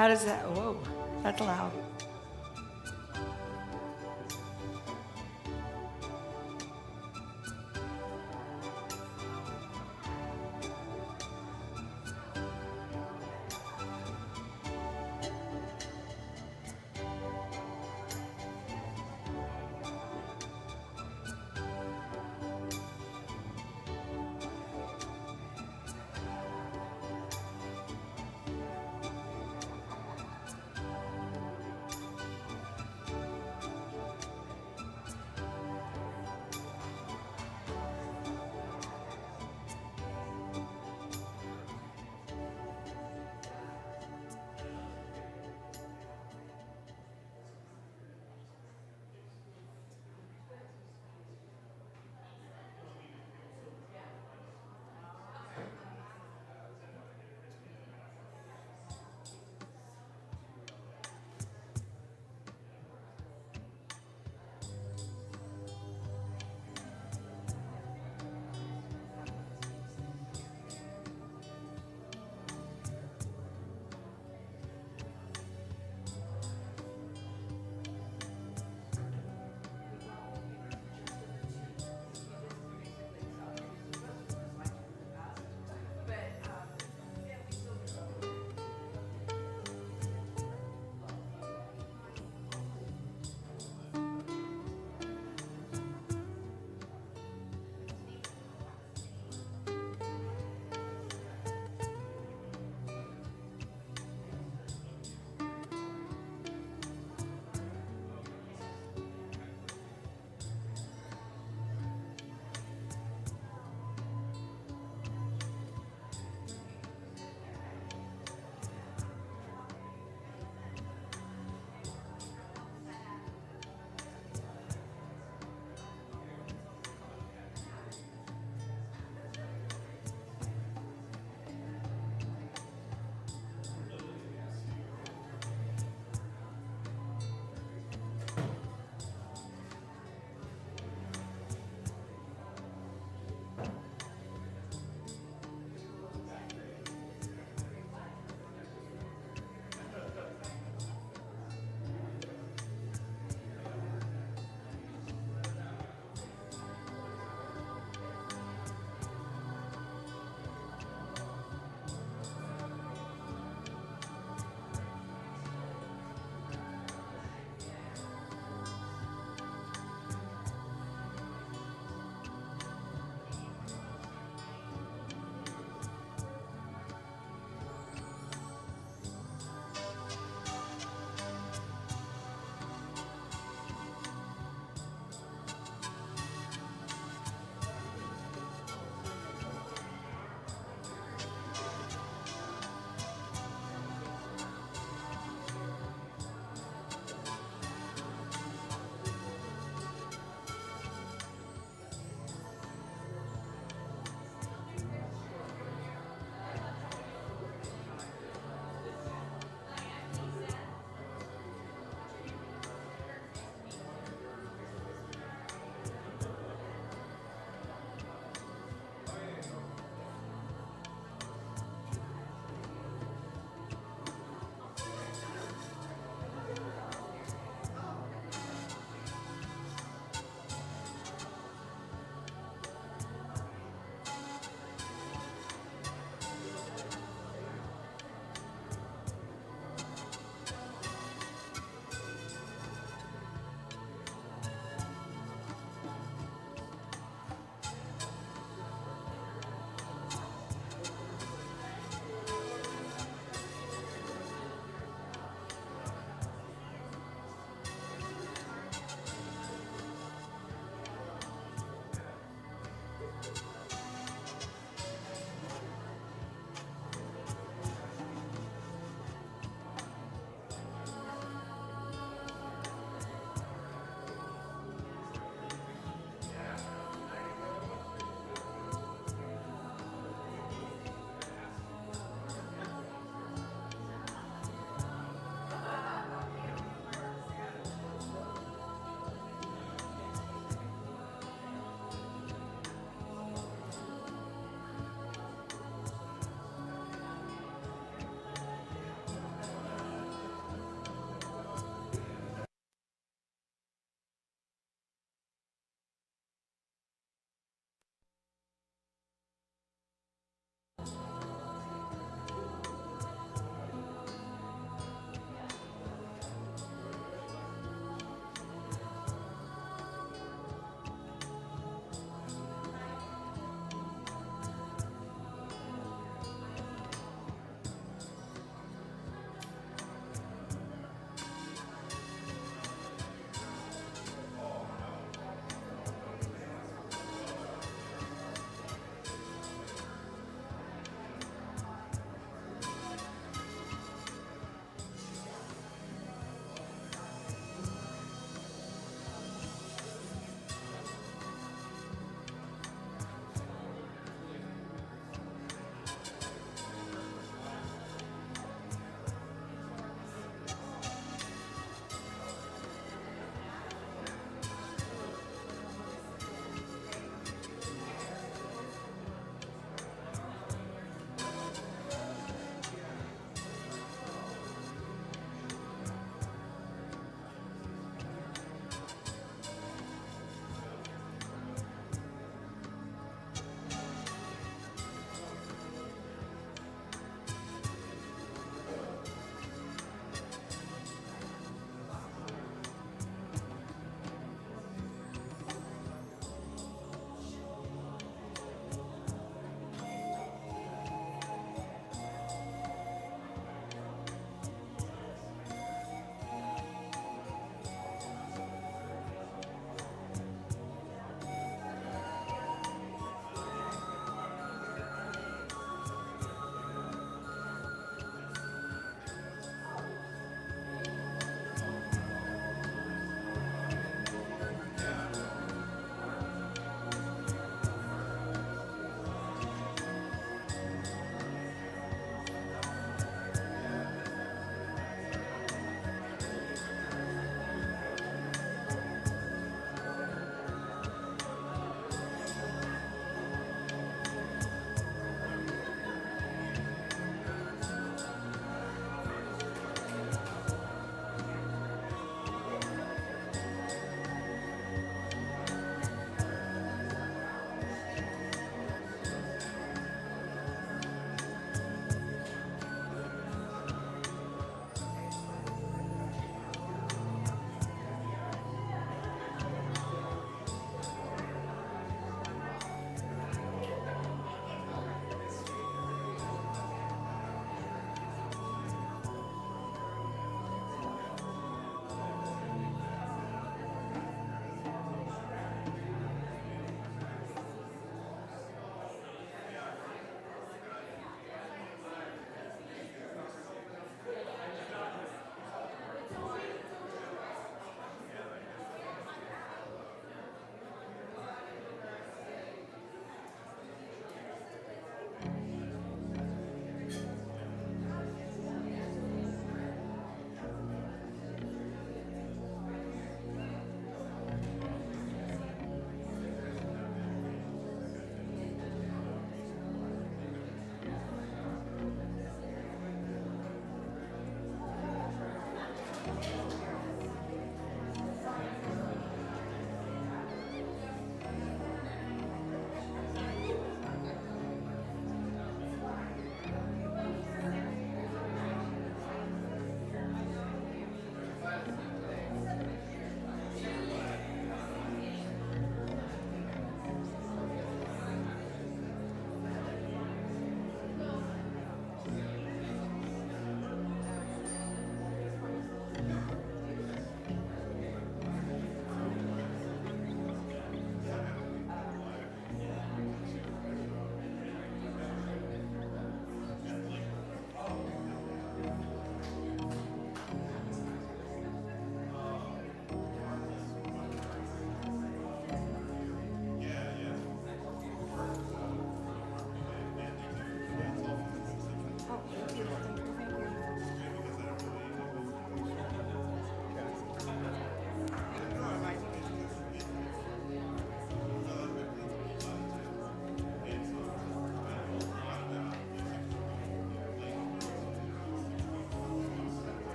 How does that? Whoa, that's loud.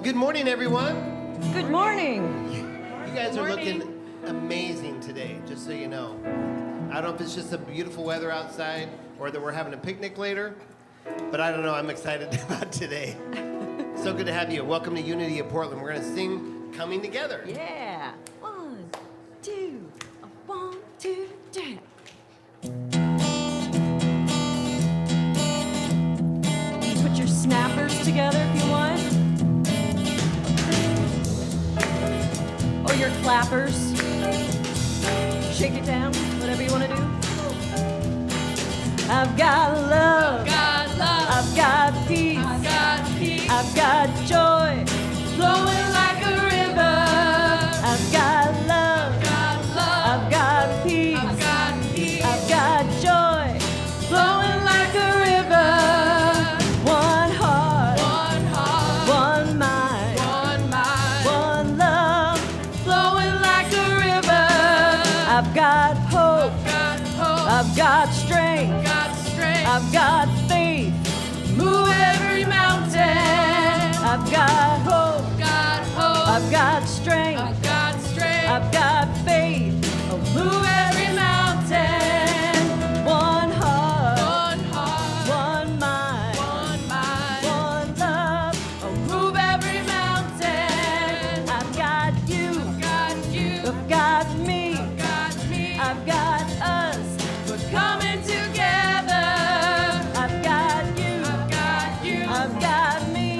good morning, everyone. Good morning. You guys are looking amazing today, just so you know. I don't know if it's just the beautiful weather outside or that we're having a picnic later, but I don't know. I'm excited about today. So good to have you. Welcome to Unity of Portland. We're going to sing Coming Together. Yeah. 1, 2, 1, 2, 3. Put your snappers together if you want. Or your clappers. Shake it down, whatever you want to do. I've got love. I've got peace. I've got joy. Flowing like a river. I've got love. I've got peace. I've got joy. Flowing like a river. One heart. One mind. One love. Flowing like a river. I've got hope. I've got strength. I've got faith. Move every mountain. I've got hope. I've got strength. I've got faith. I'll move every mountain. One heart. One mind. One love. I'll move every mountain. I've got you. I've got me. I've got us. We're coming together. I've got you. I've got me.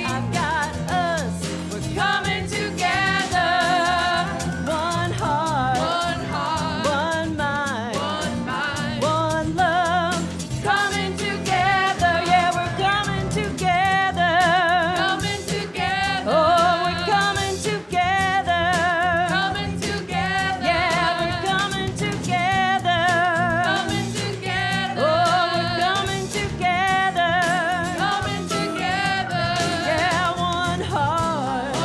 I've got us. We're coming together. One heart. One mind. One love. Coming together. Yeah, we're coming together. Oh, we're coming together. Yeah, we're coming together. Oh, we're coming together. Yeah, one heart.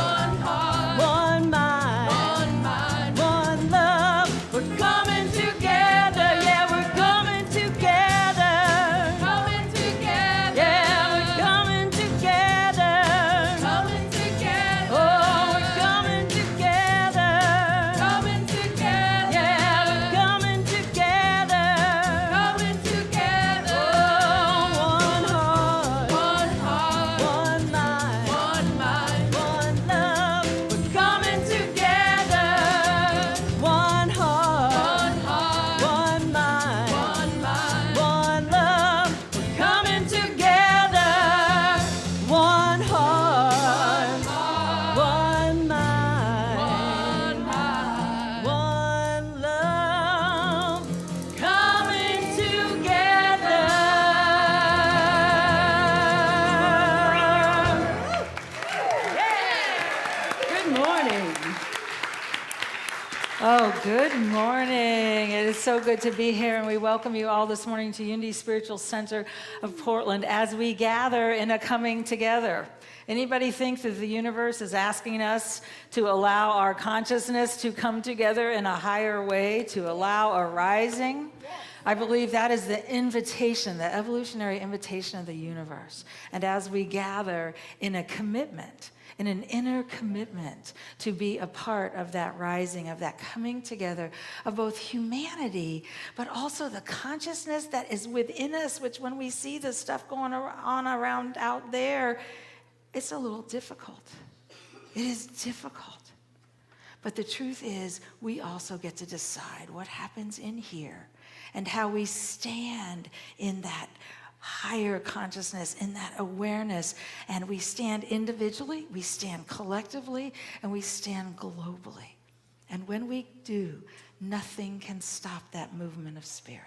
One mind. One love. We're coming together. Yeah, we're coming together. Yeah, we're coming together. Oh, we're coming together. Yeah, we're coming together. Oh, one heart. One mind. One love. We're coming together. One heart. One mind. One love. We're coming together. One heart. One mind. One love. Coming together. Good morning. Oh, good morning. It is so good to be here, and we welcome you all this morning to Unity Spiritual Center of Portland as we gather in a coming together. Anybody think that the universe is asking us to allow our consciousness to come together in a higher way, to allow a rising? I believe that is the invitation, the evolutionary invitation of the universe. And as we gather in a commitment, in an inner commitment to be a part of that rising, of that coming together of both humanity, but also the consciousness that is within us, which when we see the stuff going on around out there, it's a little difficult. It is difficult. But the truth is, we also get to decide what happens in here and how we stand in that higher consciousness, in that awareness. And we stand individually, we stand collectively, and we stand globally. And when we do, nothing can stop that movement of spirit.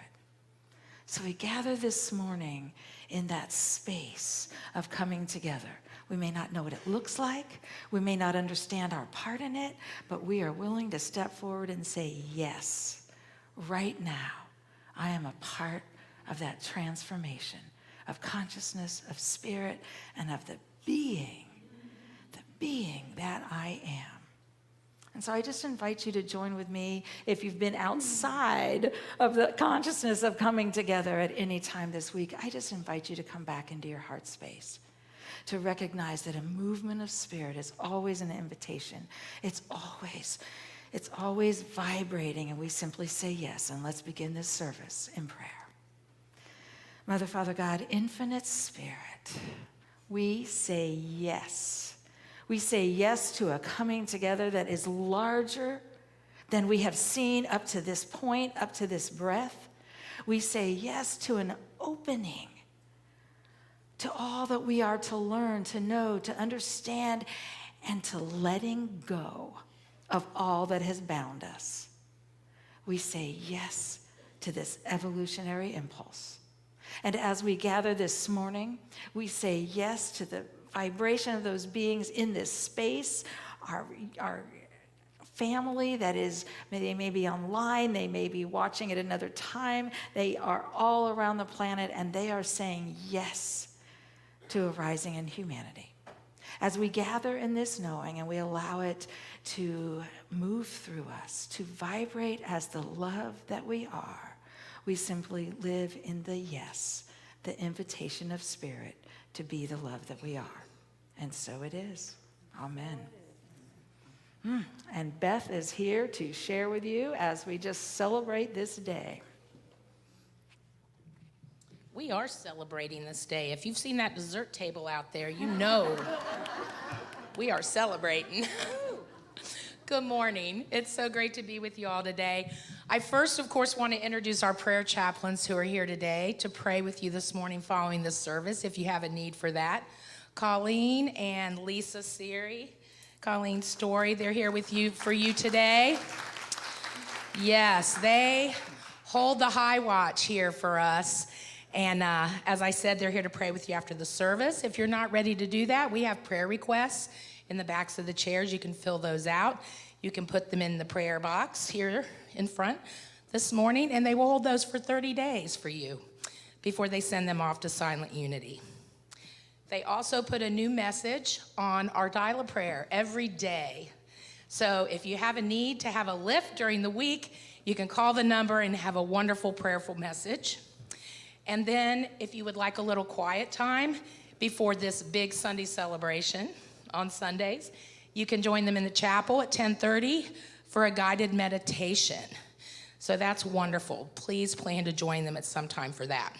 So we gather this morning in that space of coming together. We may not know what it looks like. We may not understand our part in it, but we are willing to step forward and say, yes, right now, I am a part of that transformation of consciousness, of spirit, and of the being that I am. And so I just invite you to join with me if you've been outside of the consciousness of coming together at any time this week. I just invite you to come back into your heart space. to recognize that a movement of spirit is always an invitation. It's always vibrating, and we simply say yes. And let's begin this service in prayer. Mother, Father God, infinite spirit, we say yes. We say yes to a coming together that is larger than we have seen up to this point, up to this breath. We say yes to an opening to all that we are to learn, to know, to understand, and to letting go of all that has bound us. We say yes to this evolutionary impulse. And as we gather this morning, we say yes to the vibration of those beings in this space, our family that is, they may be online, they may be watching at another time, they are all around the planet, and they are saying yes to a rising in humanity. As we gather in this knowing and we allow it to move through us, to vibrate as the love that we are, we simply live in the yes, the invitation of spirit to be the love that we are. And so it is. Amen. And Beth is here to share with you as we just celebrate this day. We are celebrating this day. If you've seen that dessert table out there, you know we are celebrating. Good morning. It's so great to be with you all today. I first, of course, want to introduce our prayer chaplains who are here today to pray with you this morning following this service, if you have a need for that. Colleen and Lisa Siri, Colleen Story, they're here with you for you today. Yes, they hold the high watch here for us. And as I said, they're here to pray with you after the service. If you're not ready to do that, we have prayer requests in the backs of the chairs. You can fill those out. You can put them in the prayer box here in front this morning, and they will hold those for 30 days for you before they send them off to Silent Unity. They also put a new message on our dial a prayer every day. So if you have a need to have a lift during the week, you can call the number and have a wonderful prayerful message. And then if you would like a little quiet time before this big Sunday celebration on Sundays, you can join them in the chapel at 10:30 for a guided meditation. So that's wonderful. Please plan to join them at some time for that.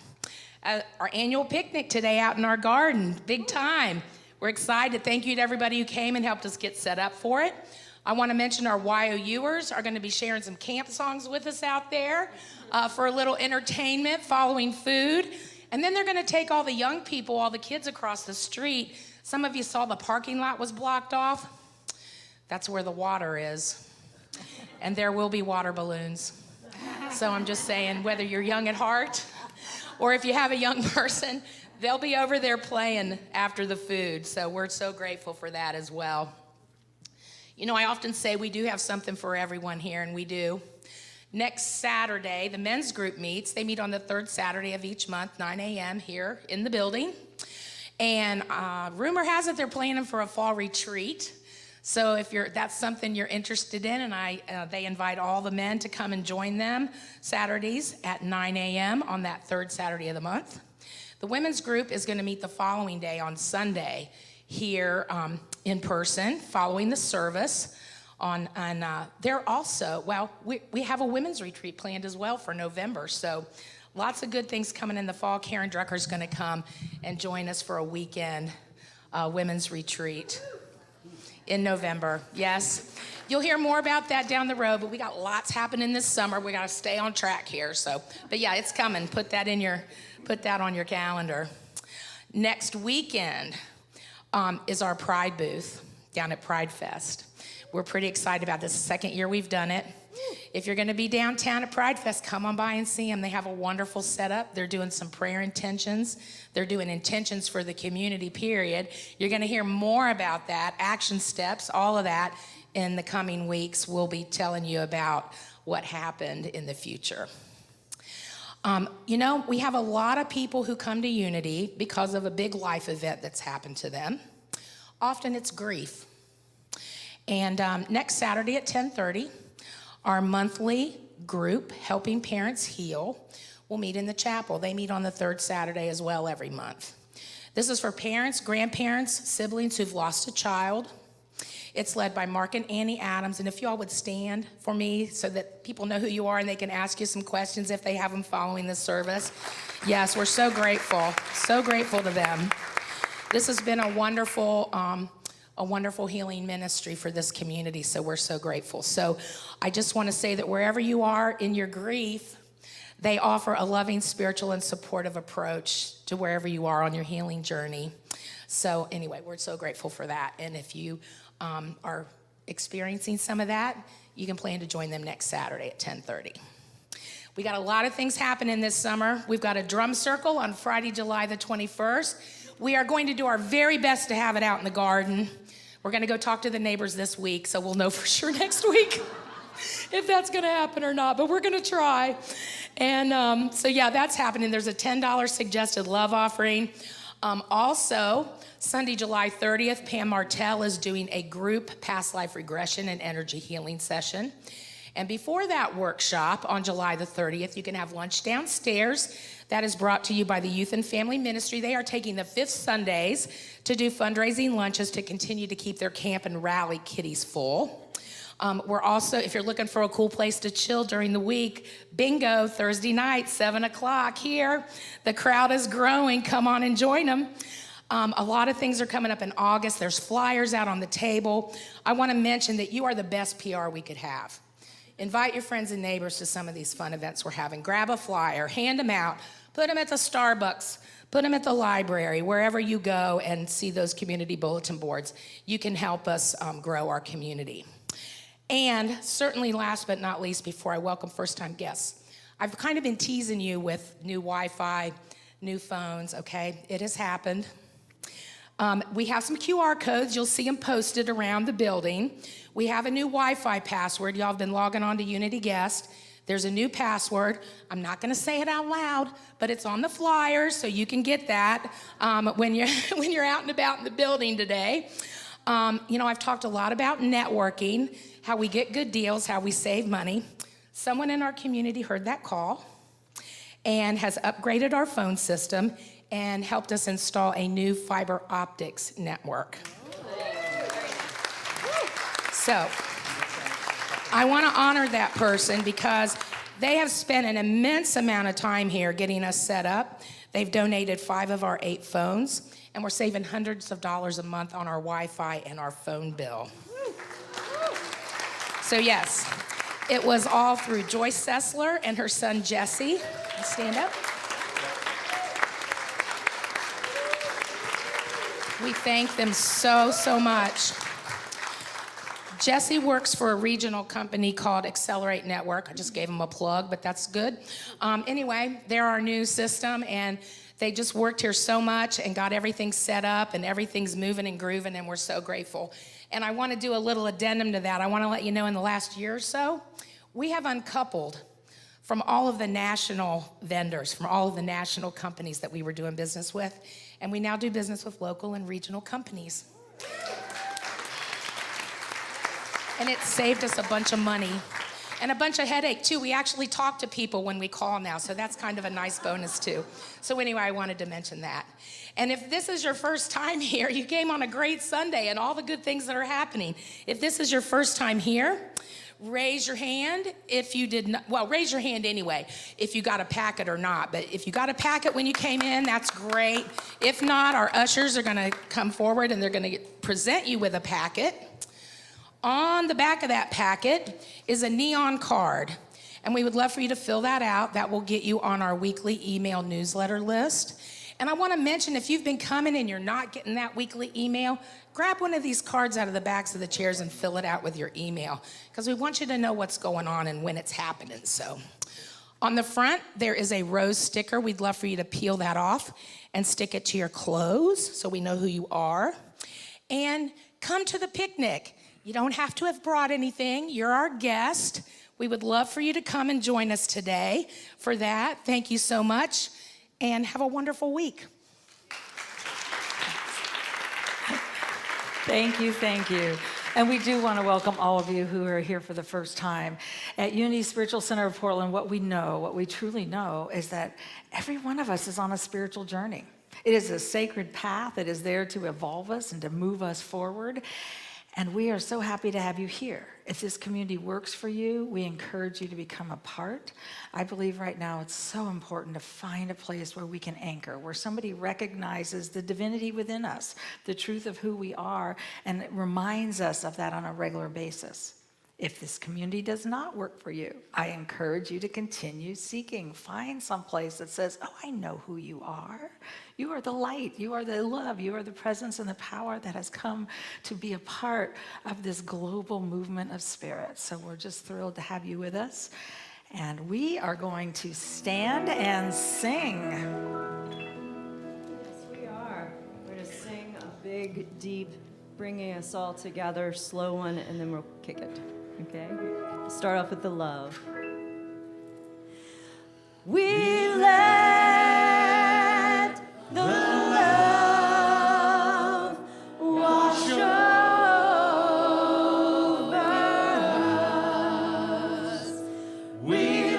Our annual picnic today out in our garden, big time. We're excited. Thank you to everybody who came and helped us get set up for it. I want to mention our YOUers are going to be sharing some camp songs with us out there for a little entertainment following food. And then they're going to take all the young people, all the kids across the street. Some of you saw the parking lot was blocked off. That's where the water is. And there will be water balloons. So I'm just saying, whether you're young at heart or if you have a young person, they'll be over there playing after the food. So we're so grateful for that as well. You know, I often say we do have something for everyone here, and we do. Next Saturday, the men's group meets. They meet on the third Saturday of each month, 9 a.m. here in the building. And rumor has it they're planning for a fall retreat. So if that's something you're interested in, and they invite all the men to come and join them Saturdays at 9 a.m. on that third Saturday of the month. The women's group is going to meet the following day on Sunday here in person following the service. They're also, we have a women's retreat planned as well for November. So lots of good things coming in the fall. Karen Drucker's going to come and join us for a weekend women's retreat in November. Yes. You'll hear more about that down the road, but we got lots happening this summer. We got to stay on track here. But yeah, it's coming. Put that on your calendar. Next weekend is our Pride booth down at Pride Fest. We're pretty excited about this. The second year we've done it. If you're going to be downtown at Pride Fest, come on by and see them. They have a wonderful setup. They're doing some prayer intentions. They're doing intentions for the community, period. You're going to hear more about that, action steps, all of that in the coming weeks. We'll be telling you about what happened in the future. You know, we have a lot of people who come to Unity because of a big life event that's happened to them. Often it's grief. And next Saturday at 10:30, our monthly group, Helping Parents Heal, will meet in the chapel. They meet on the third Saturday as well every month. This is for parents, grandparents, siblings who've lost a child. It's led by Mark and Annie Adams. And if you all would stand for me so that people know who you are and they can ask you some questions if they have them following this service. Yes, we're so grateful to them. This has been a wonderful healing ministry for this community, so we're so grateful. So I just want to say that wherever you are in your grief, they offer a loving, spiritual, and supportive approach to wherever you are on your healing journey. So anyway, we're so grateful for that. And if you are experiencing some of that, you can plan to join them next Saturday at 10:30. We got a lot of things happening this summer. We've got a drum circle on Friday, July the 21st. We are going to do our very best to have it out in the garden. We're going to go talk to the neighbors this week, so we'll know for sure next week if that's going to happen or not, but we're going to try. And so yeah, that's happening. There's a $10 suggested love offering. Also, Sunday, July 30th, Pam Martell is doing a group past life regression and energy healing session. And before that workshop on July the 30th, you can have lunch downstairs. That is brought to you by the Youth and Family Ministry. They are taking the 5th Sundays to do fundraising lunches to continue to keep their camp and rally kitties full. We're also, if you're looking for a cool place to chill during the week, bingo, Thursday night, 7 o'clock here. The crowd is growing. Come on and join them. A lot of things are coming up in August. There's flyers out on the table. I want to mention that you are the best PR we could have. Invite your friends and neighbors to some of these fun events we're having. Grab a flyer, hand them out, put them at the Starbucks, put them at the library, wherever you go and see those community bulletin boards. You can help us grow our community. And certainly last but not least, before I welcome first-time guests, I've kind of been teasing you with new Wi-Fi, new phones, okay? It has happened. We have some QR codes. You'll see them posted around the building. We have a new Wi-Fi password. Y'all have been logging on to Unity Guest. There's a new password. I'm not going to say it out loud, but it's on the flyers, so you can get that when you're out and about in the building today. I've talked a lot about networking, how we get good deals, how we save money. Someone in our community heard that call and has upgraded our phone system and helped us install a new fiber optics network. So I want to honor that person because they have spent an immense amount of time here getting us set up. They've donated 5 of our 8 phones, and we're saving hundreds of dollars a month on our Wi-Fi and our phone bill. So yes, it was all through Joyce Sessler and her son Jesse. Stand up. We thank them so much. Jesse works for a regional company called Accelerate Network. I just gave him a plug, but that's good. Anyway, they're our new system, and they just worked here so much and got everything set up, and everything's moving and grooving, and we're so grateful. And I want to do a little addendum to that. I want to let you know in the last year or so, we have uncoupled from all of the national vendors, from all of the national companies that we were doing business with, and we now do business with local and regional companies. And it saved us a bunch of money and a bunch of headache too. We actually talk to people when we call now, so that's kind of a nice bonus too. So anyway, I wanted to mention that. And if this is your first time here, you came on a great Sunday and all the good things that are happening. If this is your first time here, raise your hand if you did not, well, raise your hand anyway, if you got a packet or not. But if you got a packet when you came in, that's great. If not, our ushers are gonna come forward and they're gonna present you with a packet. On the back of that packet is a neon card, and we would love for you to fill that out. That will get you on our weekly email newsletter list. And I want to mention, if you've been coming and you're not getting that weekly email, grab one of these cards out of the backs of the chairs and fill it out with your email, because we want you to know what's going on and when it's happening. So on the front, there is a rose sticker. We'd love for you to peel that off and stick it to your clothes so we know who you are. And come to the picnic. You don't have to have brought anything. You're our guest. We would love for you to come and join us today for that. Thank you so much, and have a wonderful week. Thank you. And we do want to welcome all of you who are here for the first time. At Unity Spiritual Center of Portland, what we truly know, is that every one of us is on a spiritual journey. It is a sacred path that is there to evolve us and to move us forward. And we are so happy to have you here. If this community works for you, we encourage you to become a part. I believe right now it's so important to find a place where we can anchor, where somebody recognizes the divinity within us, the truth of who we are, and it reminds us of that on a regular basis. If this community does not work for you, I encourage you to continue seeking. Find some place that says, oh, I know who you are. You are the light, you are the love, you are the presence and the power that has come to be a part of this global movement of spirit. So we're just thrilled to have you with us. And we are going to stand and sing. Yes, we are. We're going to sing a big, deep, bringing us all together, slow one, and then we'll kick it. Okay? Start off with the love. We let the love wash over us. We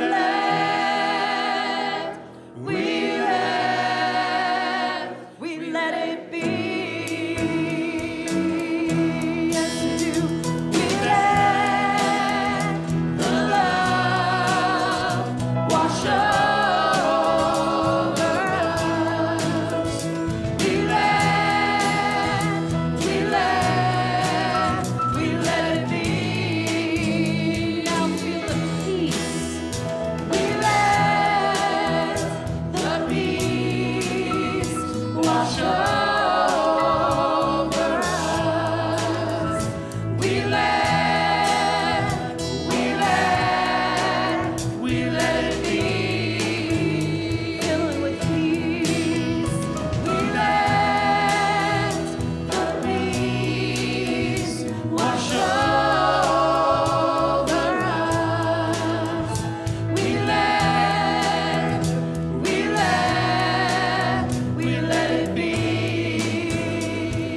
let it be. Yes, we do. We let the love wash over us. We let it be. Now feel the peace. We let the peace wash over us. We let it be. Fill it with peace. We let the peace wash over us. We let it be.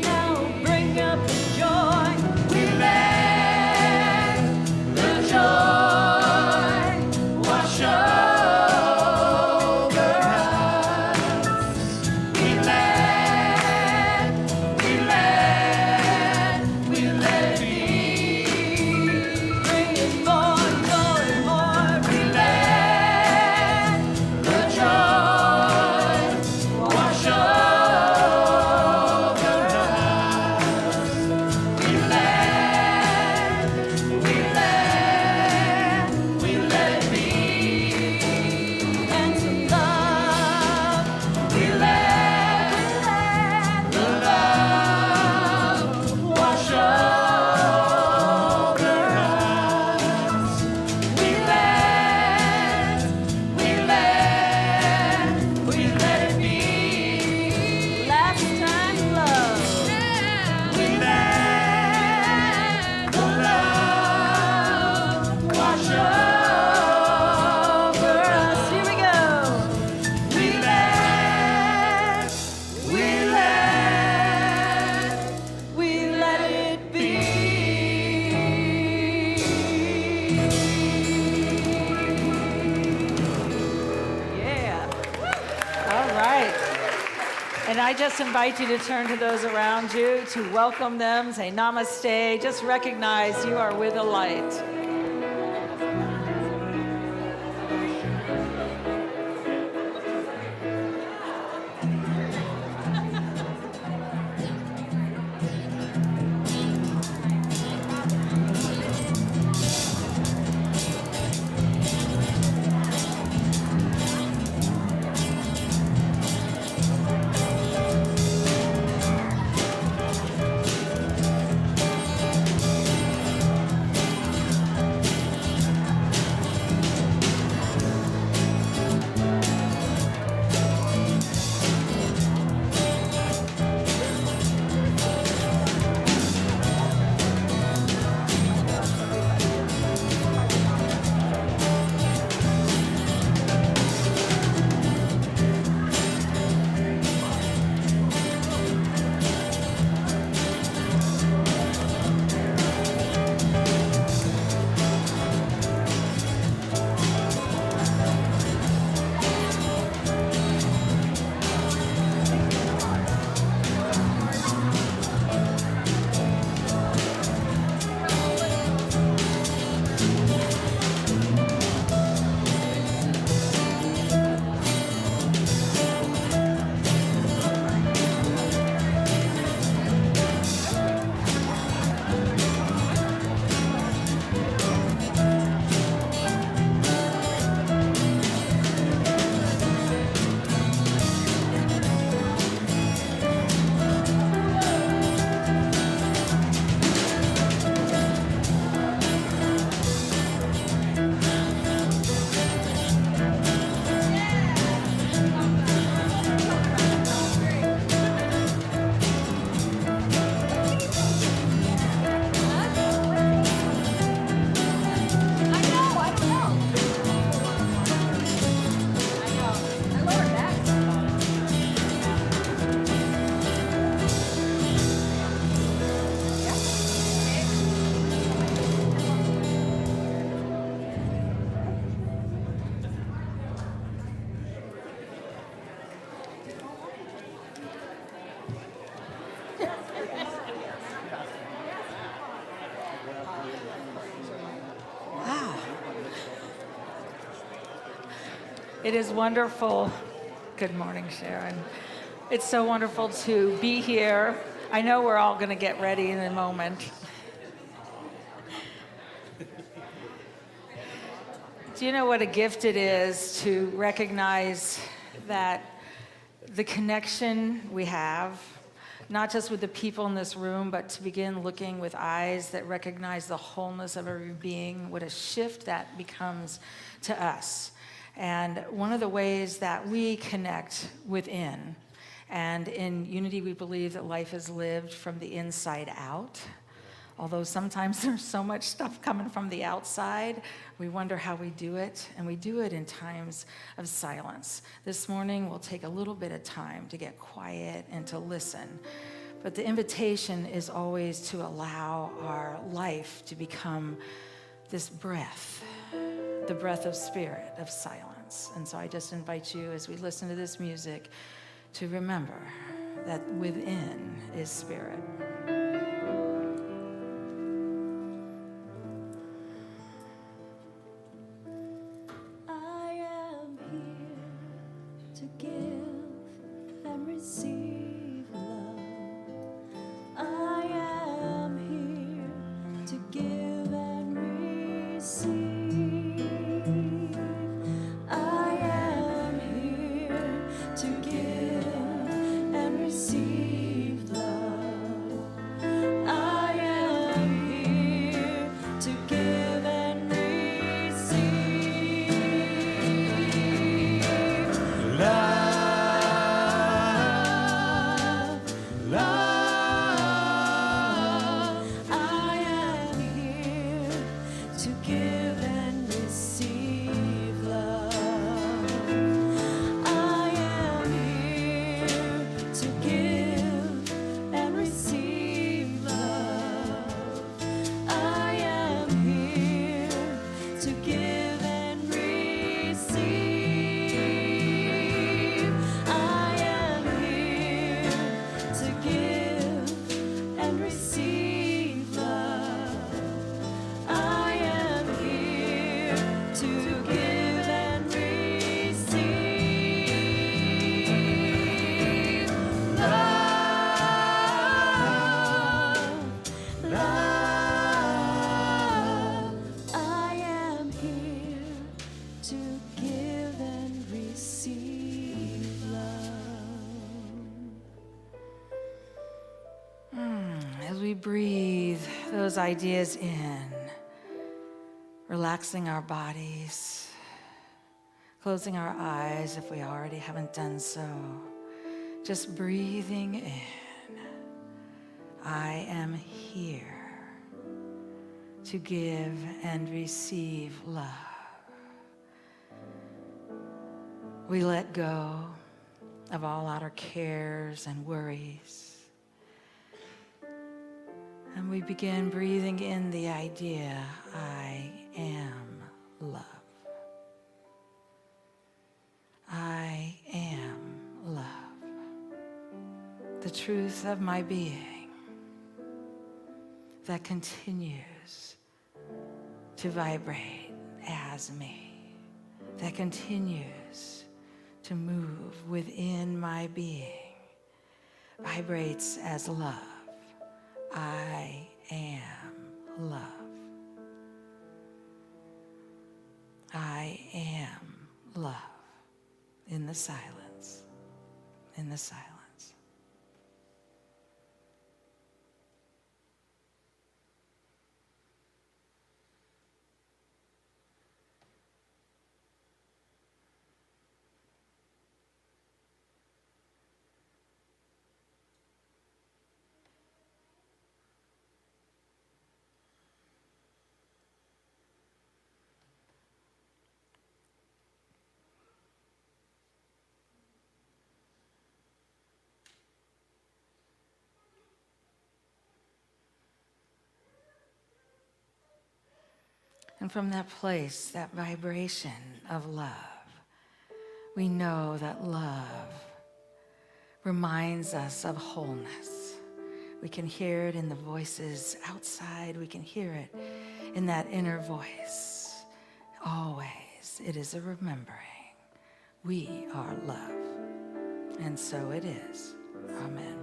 Now bring up the joy. We let the joy wash over us. We let it be. Bring it more, more, more. We let the joy wash over us. We let it be. And to love, we let the love wash over us. We let it be. Last time, love. We let the love wash over us. Here we go. We let it be. Yeah. All right. And I just invite you to turn to those around you, to welcome them, say namaste. Just recognize you are with a light. It is wonderful. Good morning, Sharon. It's so wonderful to be here. I know we're all going to get ready in a moment. Do you know what a gift it is to recognize that the connection we have, not just with the people in this room, but to begin looking with eyes that recognize the wholeness of every being, what a shift that becomes to us. And one of the ways that we connect within, and in Unity we believe that life is lived from the inside out. Although sometimes there's so much stuff coming from the outside, we wonder how we do it, and we do it in times of silence. This morning, we'll take a little bit of time to get quiet and to listen. But the invitation is always to allow our life to become this breath, the breath of spirit, of silence. And so I just invite you, as we listen to this music, to remember that within is spirit. To give and receive love. I am here to give and receive. I am here to give and receive love. I am here to give and receive love, love. I am here to give and receive love. I am here to give and receive love. I am here to give and receive. I am here to give and receive love. I am here to give and receive love, love. I am here to give and receive love. As we breathe those ideas in, relaxing our bodies, closing our eyes if we already haven't done so, just breathing in. I am here to give and receive love. We let go of all outer cares and worries. And we begin breathing in the idea, I am love. I am love. The truth of my being that continues to vibrate as me, that continues to move within my being, vibrates as love. I am love. I am love in the silence, in the silence. And from that place, that vibration of love, we know that love reminds us of wholeness. We can hear it in the voices outside. We can hear it in that inner voice. Always, it is a remembering we are love. And so it is. Amen.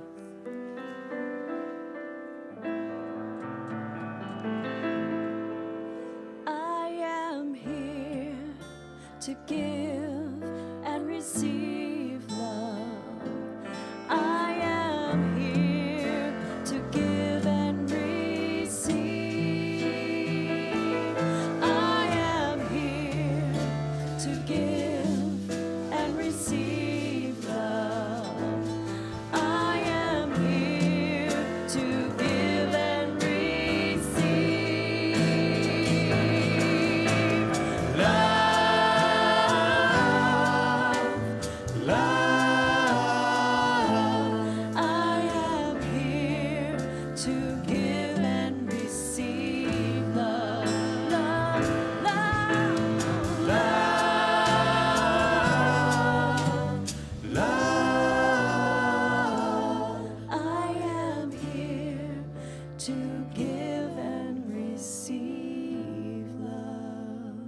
I am here to give and receive love. I am here to give and receive. I am here to give and receive love. I am here to give and receive love, love. I am here to give and receive love, love, love, love, love. I am here to give and receive love.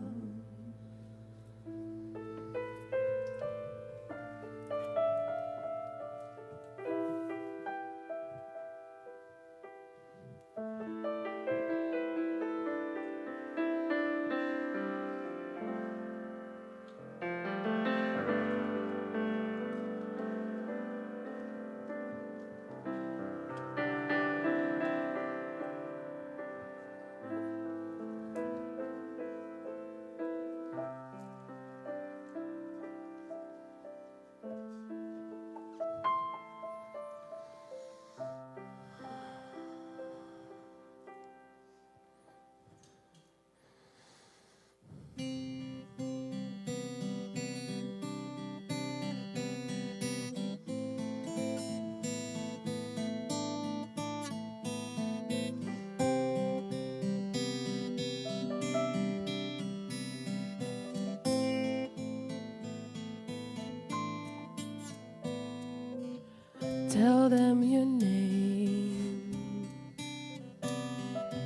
Tell them your name.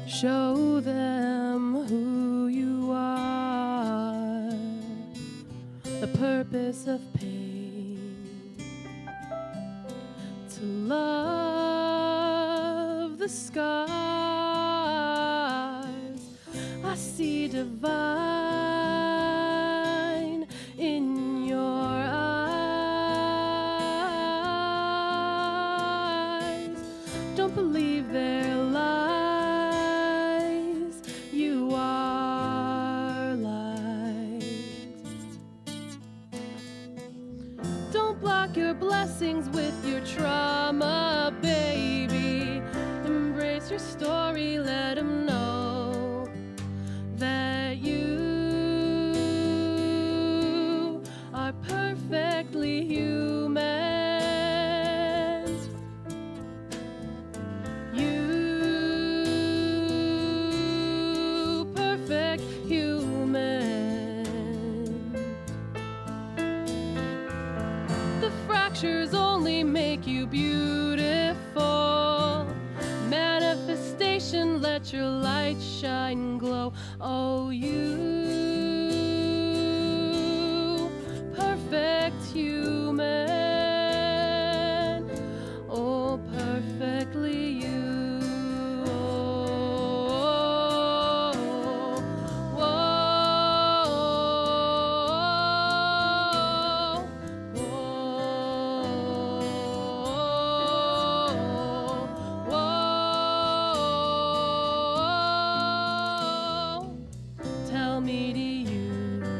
Show them who you are. The purpose of pain. To love the scars. I see divine in your eyes. Don't believe their lies. You are light. Don't block your blessings with your trauma, baby. Embrace your story, let them know that you are perfectly human. You perfect human. The fractures only make you beautiful. Manifestation, let your light shine, glow. Oh, you perfect human. Oh, perfectly you. Tell me, do you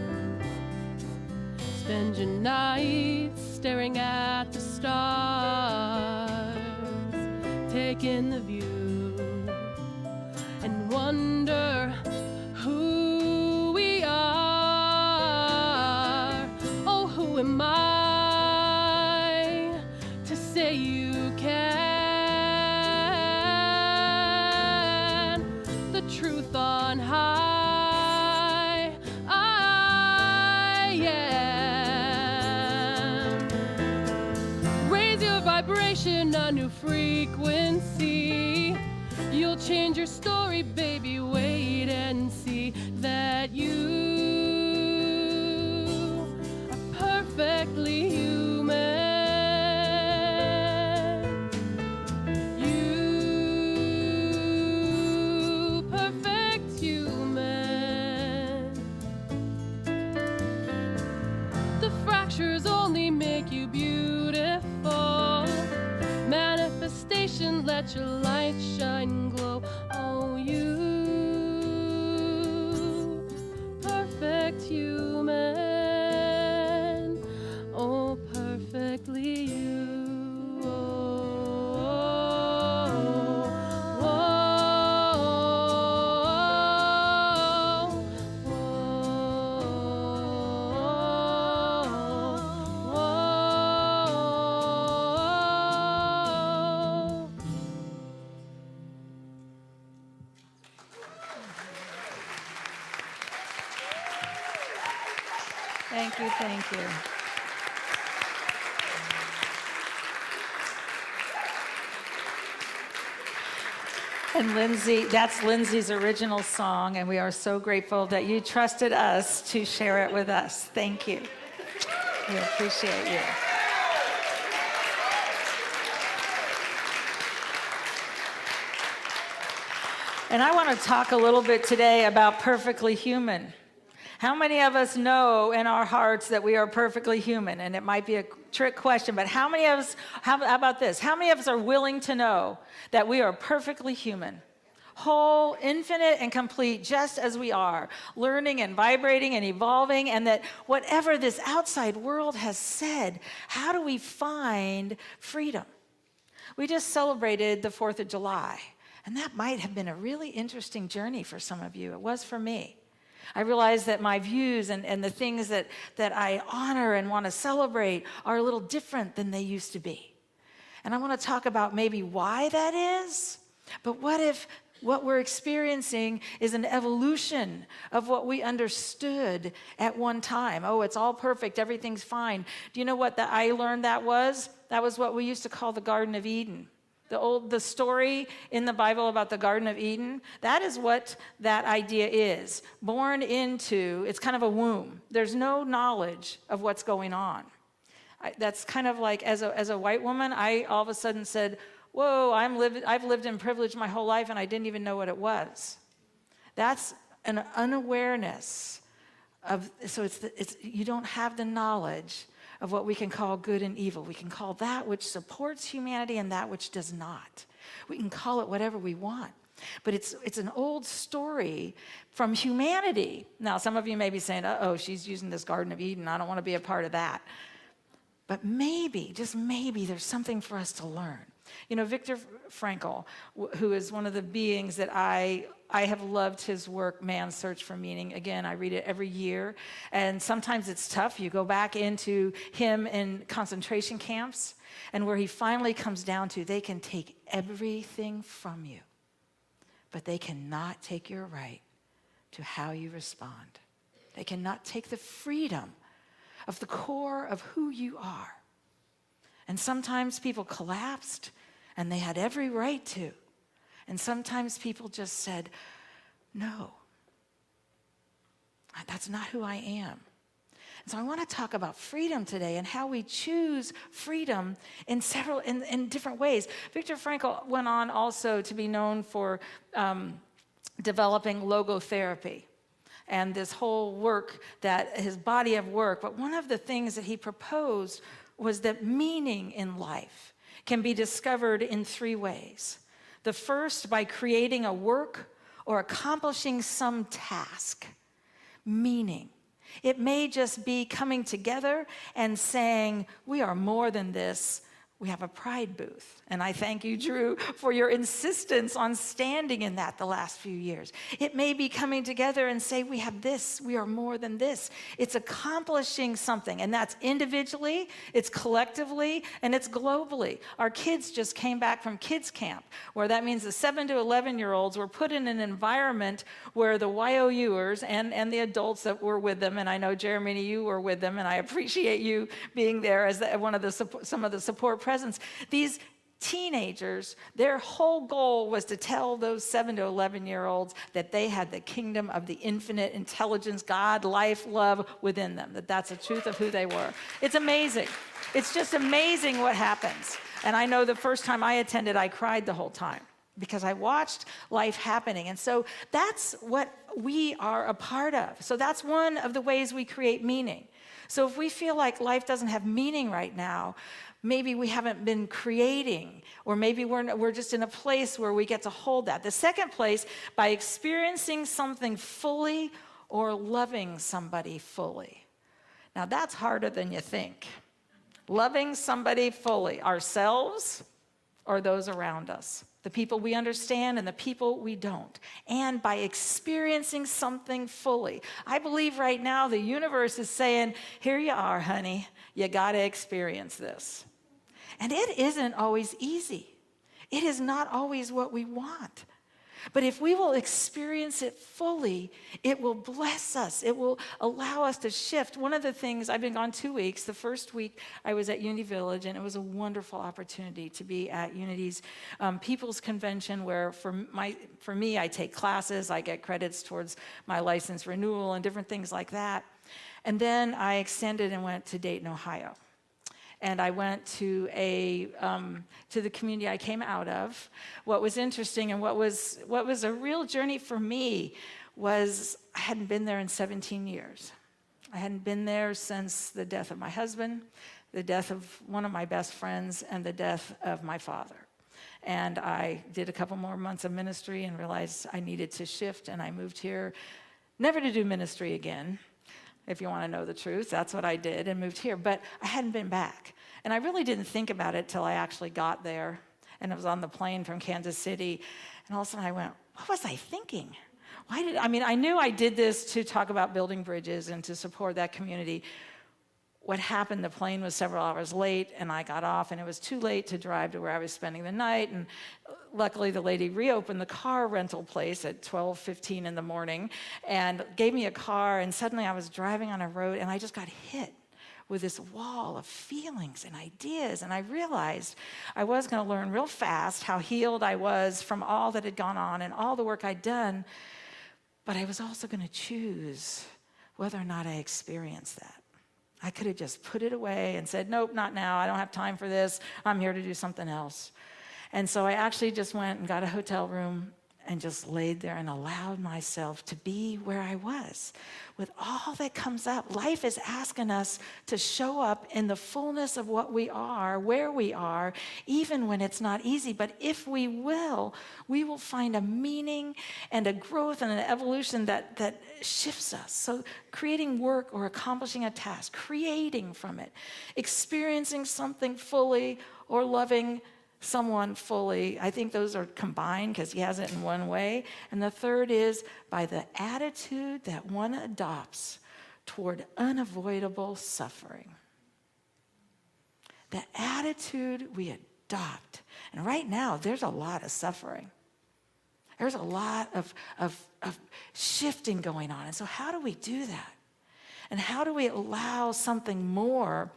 spend your nights staring at the stars, taking the view, and wonder who we are? Oh, who am I to say you can? The truth on high. I am. Raise your vibration, a new frequency. You'll change your story, baby. Wait and see that you are perfect. let your light shine and glow. Oh, you perfect human, oh, perfectly you. Thank you, thank you. And Lindsay, that's Lindsay's original song, and we are so grateful that you trusted us to share it with us. Thank you. We appreciate you. And I want to talk a little bit today about perfectly human. How many of us know in our hearts that we are perfectly human? And it might be a trick question, but how many of us, how about this? How many of us are willing to know that we are perfectly human? Whole, infinite, and complete, just as we are, learning and vibrating and evolving, and that whatever this outside world has said, how do we find freedom? We just celebrated the 4th of July, and that might have been a really interesting journey for some of you. It was for me. I realize that my views and the things that I honor and want to celebrate are a little different than they used to be. And I want to talk about maybe why that is, but what if what we're experiencing is an evolution of what we understood at one time? Oh, it's all perfect, everything's fine. Do you know what I learned that was? That was what we used to call the Garden of Eden. The story in the Bible about the Garden of Eden, that is what that idea is. Born into, it's kind of a womb. There's no knowledge of what's going on. That's kind of like, as a white woman, I all of a sudden said, whoa, I've lived in privilege my whole life and I didn't even know what it was. That's an unawareness of, so you don't have the knowledge of what we can call good and evil. We can call that which supports humanity and that which does not. We can call it whatever we want. But it's an old story from humanity. Now, some of you may be saying, uh-oh, she's using this Garden of Eden. I don't want to be a part of that. But maybe, just maybe, there's something for us to learn. You know, Viktor Frankl, who is one of the beings that I have loved his work, Man's Search for Meaning. Again, I read it every year, and sometimes it's tough. You go back into him in concentration camps, and where he finally comes down to, they can take everything from you, but they cannot take your right to how you respond. They cannot take the freedom of the core of who you are. And sometimes people collapsed, and they had every right to. And sometimes people just said, no, that's not who I am. And so I want to talk about freedom today and how we choose freedom in different ways. Viktor Frankl went on also to be known for developing logotherapy and this whole work, that his body of work. But one of the things that he proposed was that meaning in life can be discovered in 3 ways. The first, by creating a work or accomplishing some task. Meaning. It may just be coming together and saying, we are more than this. We have a pride booth. And I thank you, Drew, for your insistence on standing in that the last few years. It may be coming together and say, we have this, we are more than this. It's accomplishing something, and that's individually, it's collectively, and it's globally. Our kids just came back from kids camp, where that means the 7 to 11-year-olds were put in an environment where the YOUers and the adults that were with them, and I know, Jeremy, you were with them, and I appreciate you being there as some of the support presence. These teenagers, their whole goal was to tell those 7 to 11-year-olds that they had the kingdom of the infinite intelligence, God, life, love within them, that's the truth of who they were. It's amazing. It's just amazing what happens. And I know the first time I attended, I cried the whole time because I watched life happening. And so that's what we are a part of. So that's one of the ways we create meaning. So if we feel like life doesn't have meaning right now, maybe we haven't been creating, or maybe we're just in a place where we get to hold that. The second place, by experiencing something fully or loving somebody fully. Now that's harder than you think. Loving somebody fully, ourselves or those around us, the people we understand and the people we don't, and by experiencing something fully. I believe right now the universe is saying, here you are, honey, you got to experience this. And it isn't always easy. It is not always what we want. But if we will experience it fully, it will bless us. It will allow us to shift. One of the things, I've been gone 2 weeks. The first week I was at Unity Village, and it was a wonderful opportunity to be at Unity's People's Convention, where for me, I take classes, I get credits towards my license renewal and different things like that. And then I extended and went to Dayton, Ohio. And I went to the community I came out of. What was interesting and what was a real journey for me was I hadn't been there in 17 years. I hadn't been there since the death of my husband, the death of one of my best friends, and the death of my father. And I did a couple more months of ministry and realized I needed to shift, and I moved here, never to do ministry again. If you want to know the truth, that's what I did and moved here. But I hadn't been back. And I really didn't think about it till I actually got there. And I was on the plane from Kansas City. And all of a sudden I went, what was I thinking? I knew I did this to talk about building bridges and to support that community. What happened, the plane was several hours late, and I got off, and it was too late to drive to where I was spending the night. And luckily, the lady reopened the car rental place at 12:15 in the morning and gave me a car, and suddenly I was driving on a road, and I just got hit with this wall of feelings and ideas, and I realized I was going to learn real fast how healed I was from all that had gone on and all the work I'd done, but I was also going to choose whether or not I experienced that. I could have just put it away and said, nope, not now. I don't have time for this. I'm here to do something else. And so I actually just went and got a hotel room and just laid there and allowed myself to be where I was. With all that comes up, life is asking us to show up in the fullness of what we are, where we are, even when it's not easy. But if we will find a meaning and a growth and an evolution that shifts us. So creating work or accomplishing a task, creating from it, experiencing something fully or loving someone fully. I think those are combined because he has it in one way. And the third is by the attitude that one adopts toward unavoidable suffering. The attitude we adopt. And right now, there's a lot of suffering. There's a lot of shifting going on. And so how do we do that? And how do we allow something more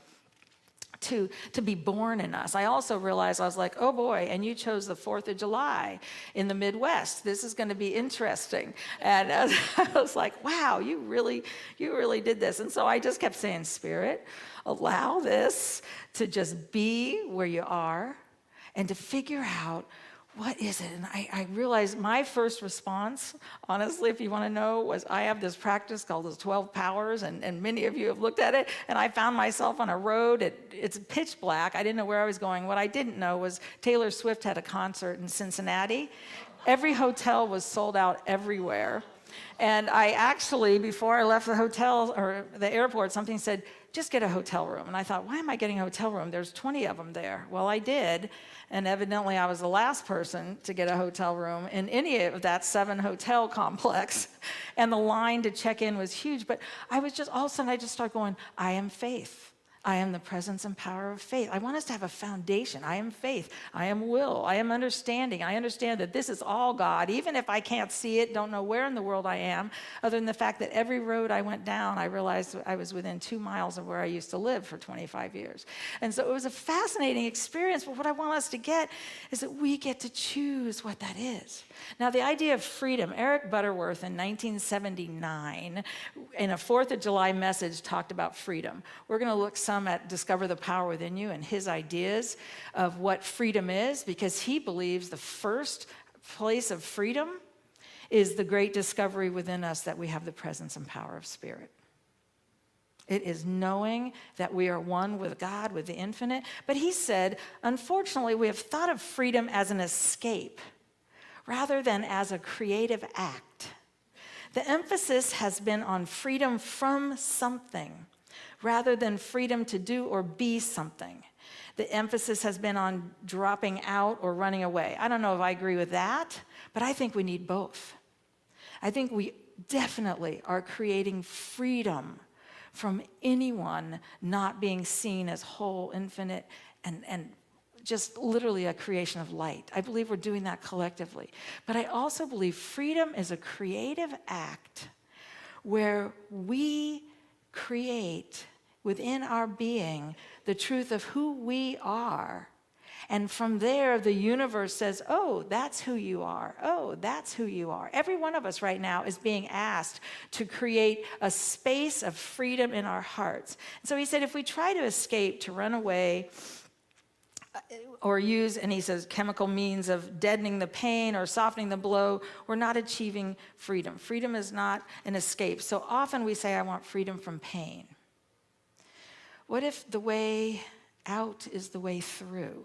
to be born in us? I also realized, I was like, oh boy, and you chose the 4th of July in the Midwest. This is going to be interesting. And I was like, wow, you really did this. And so I just kept saying, Spirit, allow this to just be where you are and to figure out what is it? And I realized my first response, honestly, if you want to know, was I have this practice called the 12 Powers, and many of you have looked at it, and I found myself on a road. It's pitch black. I didn't know where I was going. What I didn't know was Taylor Swift had a concert in Cincinnati. Every hotel was sold out everywhere. And I actually, before I left the hotel or the airport, something said, just get a hotel room. And I thought, why am I getting a hotel room? There's 20 of them there. Well, I did. And evidently, I was the last person to get a hotel room in any of that 7 hotel complex. And the line to check in was huge. But I was just, all of a sudden, I just started going, I am faith. I am the presence and power of faith. I want us to have a foundation. I am faith. I am will. I am understanding. I understand that this is all God, even if I can't see it, don't know where in the world I am, other than the fact that every road I went down, I realized I was within 2 miles of where I used to live for 25 years. And so it was a fascinating experience, but what I want us to get is that we get to choose what that is. Now, the idea of freedom, Eric Butterworth in 1979, in a 4th of July message, talked about freedom. We're going to look some at Discover the Power Within You and his ideas of what freedom is, because he believes the first place of freedom is the great discovery within us that we have the presence and power of Spirit. It is knowing that we are one with God, with the infinite. But he said, unfortunately, we have thought of freedom as an escape rather than as a creative act. The emphasis has been on freedom from something rather than freedom to do or be something. The emphasis has been on dropping out or running away. I don't know if I agree with that, but I think we need both. I think we definitely are creating freedom from anyone not being seen as whole, infinite, and just literally a creation of light. I believe we're doing that collectively. But I also believe freedom is a creative act where we create within our being the truth of who we are. And from there, the universe says, oh, that's who you are. Oh, that's who you are. Every one of us right now is being asked to create a space of freedom in our hearts. And so he said, if we try to escape, to run away, or use, and he says, chemical means of deadening the pain or softening the blow, we're not achieving freedom. Freedom is not an escape. So often we say, I want freedom from pain. What if the way out is the way through?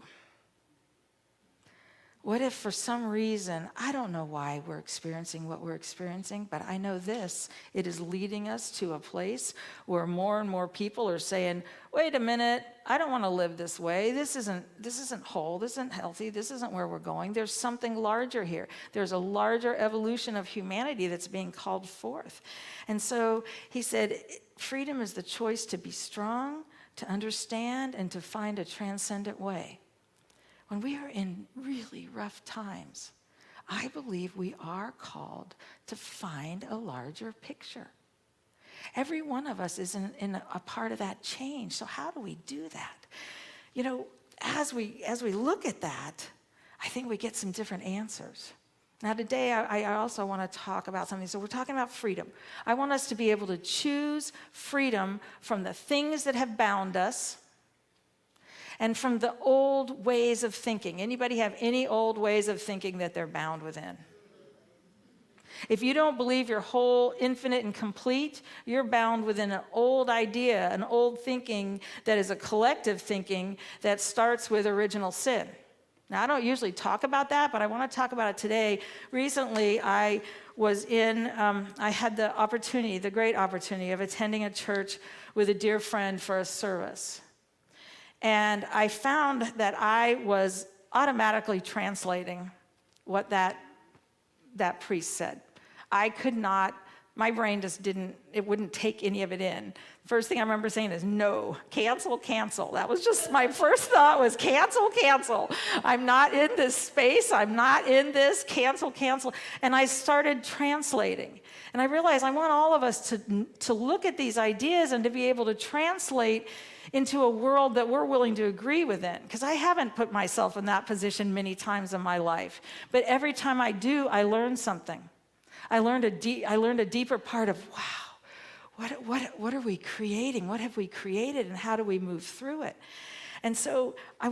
What if for some reason, I don't know why we're experiencing what we're experiencing, but I know this, it is leading us to a place where more and more people are saying, wait a minute, I don't want to live this way. This isn't whole, this isn't healthy, this isn't where we're going. There's something larger here. There's a larger evolution of humanity that's being called forth. And so he said, freedom is the choice to be strong, to understand, and to find a transcendent way. When we are in really rough times, I believe we are called to find a larger picture. Every one of us is in a part of that change. So how do we do that? You know, as we look at that, I think we get some different answers. Now today, I also want to talk about something. So we're talking about freedom. I want us to be able to choose freedom from the things that have bound us, and from the old ways of thinking. Anybody have any old ways of thinking that they're bound within? If you don't believe you're whole, infinite, and complete, you're bound within an old idea, an old thinking that is a collective thinking that starts with original sin. Now, I don't usually talk about that, but I want to talk about it today. Recently, I had the great opportunity of attending a church with a dear friend for a service. And I found that I was automatically translating what that priest said. I could not, my brain just wouldn't take any of it in. First thing I remember saying is, no, cancel, cancel. That was just, my first thought was cancel, cancel. I'm not in this space. I'm not in this, cancel, cancel. And I started translating. And I realized I want all of us to look at these ideas and to be able to translate into a world that we're willing to agree within. Because I haven't put myself in that position many times in my life. But every time I do, I learn something. I learned a deeper part of, wow, what are we creating? What have we created, and how do we move through it? And so as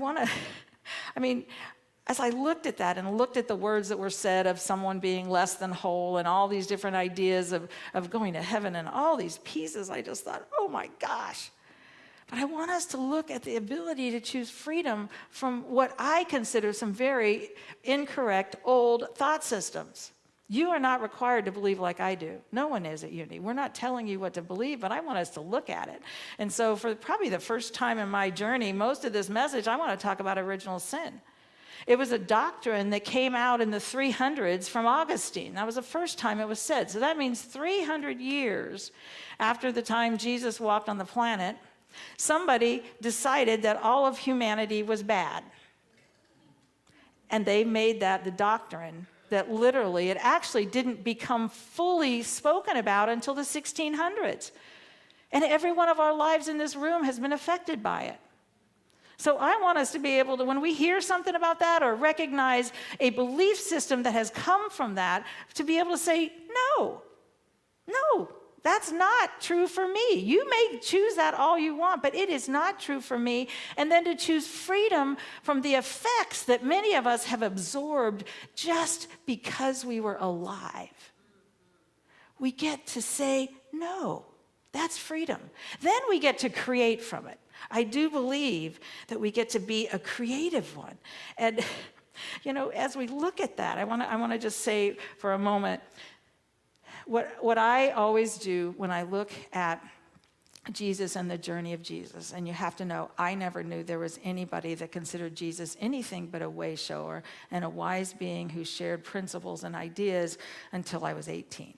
I looked at that and looked at the words that were said of someone being less than whole and all these different ideas of going to heaven and all these pieces, I just thought, oh my gosh. But I want us to look at the ability to choose freedom from what I consider some very incorrect old thought systems. You are not required to believe like I do. No one is at Unity. We're not telling you what to believe, but I want us to look at it. And so for probably the first time in my journey, most of this message, I want to talk about original sin. It was a doctrine that came out in the 300s from Augustine. That was the first time it was said. So that means 300 years after the time Jesus walked on the planet, somebody decided that all of humanity was bad. And they made that the doctrine that literally, it actually didn't become fully spoken about until the 1600s. And every one of our lives in this room has been affected by it. So I want us to be able to, when we hear something about that or recognize a belief system that has come from that, to be able to say, no, that's not true for me. You may choose that all you want, but it is not true for me. And then to choose freedom from the effects that many of us have absorbed just because we were alive. We get to say, no, That's freedom. Then we get to create from it. I do believe that we get to be a creative one. And, as we look at that, I want to just say for a moment, what I always do when I look at Jesus and the journey of Jesus, and you have to know, I never knew there was anybody that considered Jesus anything but a way shower and a wise being who shared principles and ideas until I was 18,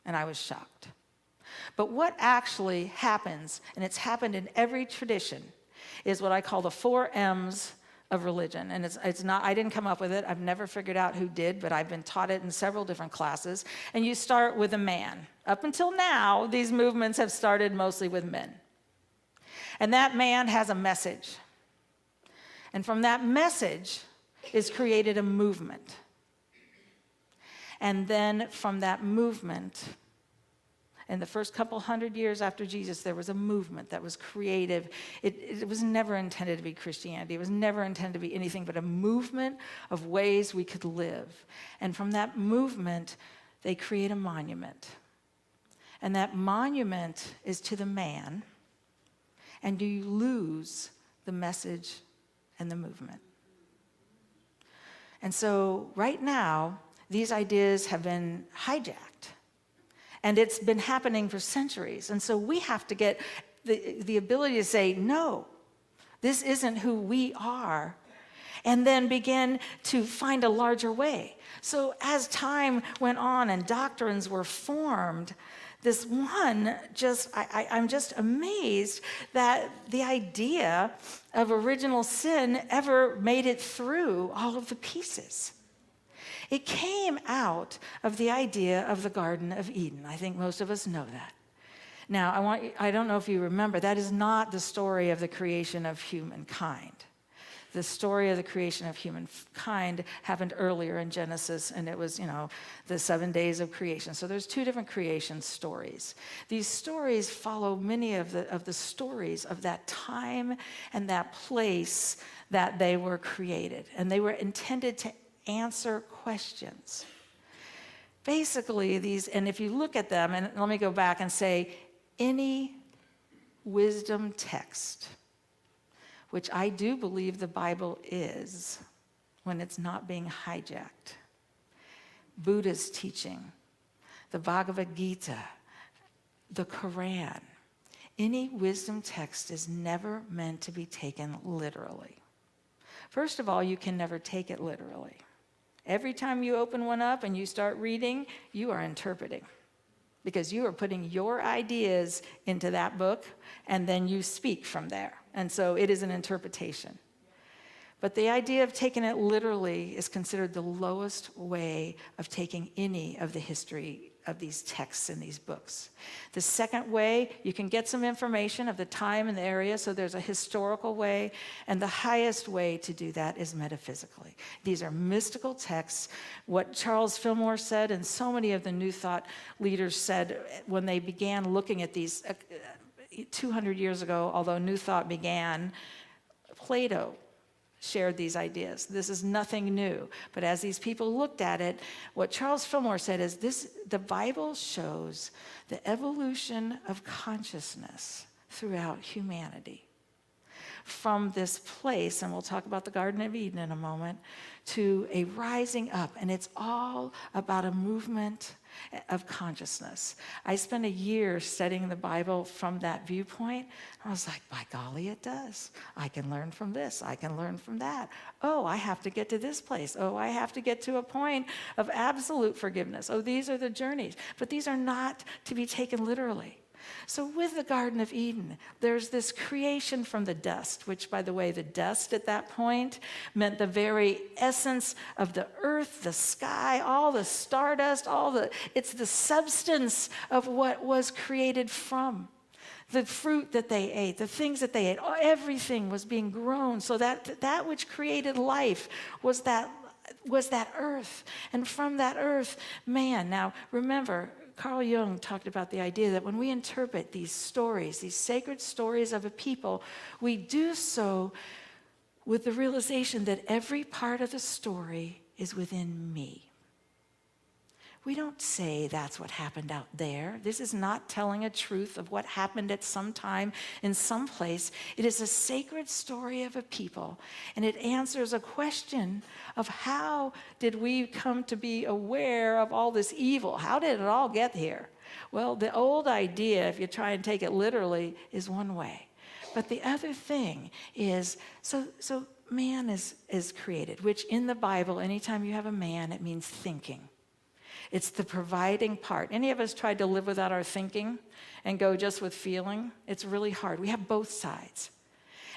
and I was shocked. But what actually happens, and it's happened in every tradition, is what I call the 4 M's of religion. And it's not, I didn't come up with it. I've never figured out who did, but I've been taught it in several different classes. And you start with a man. Up until now, these movements have started mostly with men. And that man has a message. And from that message is created a movement. And then from that movement, in the first couple hundred years after Jesus, there was a movement that was creative. It was never intended to be Christianity. It was never intended to be anything but a movement of ways we could live. And from that movement, they create a monument. And that monument is to the man, and you lose the message and the movement. And so right now, these ideas have been hijacked. And it's been happening for centuries. And so we have to get the ability to say, no, this isn't who we are, and then begin to find a larger way. So as time went on and doctrines were formed, this one I'm just amazed that the idea of original sin ever made it through all of the pieces. It came out of the idea of the Garden of Eden. I think most of us know that. Now, I don't know if you remember, that is not the story of the creation of humankind. The story of the creation of humankind happened earlier in Genesis, and it was, the 7 days of creation. So there's 2 different creation stories. These stories follow many of the stories of that time and that place that they were created. And they were intended to answer questions. Basically, and if you look at them, and let me go back and say, any wisdom text, which I do believe the Bible is when it's not being hijacked, Buddha's teaching, the Bhagavad Gita, the Quran, any wisdom text is never meant to be taken literally. First of all, you can never take it literally. Every time you open one up and you start reading, you are interpreting, because you are putting your ideas into that book, and then you speak from there. And so it is an interpretation. But the idea of taking it literally is considered the lowest way of taking any of the history of these texts in these books. The second way, you can get some information of the time and the area, so there's a historical way, and the highest way to do that is metaphysically. These are mystical texts. What Charles Fillmore said, and so many of the New Thought leaders said when they began looking at these 200 years ago, although New Thought began, Plato shared these ideas. This is nothing new. But as these people looked at it, what Charles Fillmore said is the Bible shows the evolution of consciousness throughout humanity. From this place, and we'll talk about the Garden of Eden in a moment, to a rising up. And it's all about a movement of consciousness. I spent a year studying the Bible from that viewpoint. I was like, by golly, it does. I can learn from this. I can learn from that. Oh, I have to get to this place. Oh, I have to get to a point of absolute forgiveness. Oh, these are the journeys. But these are not to be taken literally. So with the Garden of Eden, there's this creation from the dust, which, by the way, the dust at that point meant the very essence of the earth, the sky, all the stardust, it's the substance of what was created from. The fruit that they ate, the things that they ate, everything was being grown, so that which created life was that earth. And from that earth, man. Now, remember, Carl Jung talked about the idea that when we interpret these stories, these sacred stories of a people, we do so with the realization that every part of the story is within me. We don't say that's what happened out there. This is not telling a truth of what happened at some time in some place. It is a sacred story of a people, and it answers a question of how did we come to be aware of all this evil? How did it all get here? Well, the old idea, if you try and take it literally, is one way. But the other thing is, so man is created, which in the Bible, anytime you have a man, it means thinking. It's the providing part. Any of us tried to live without our thinking and go just with feeling? It's really hard. We have both sides.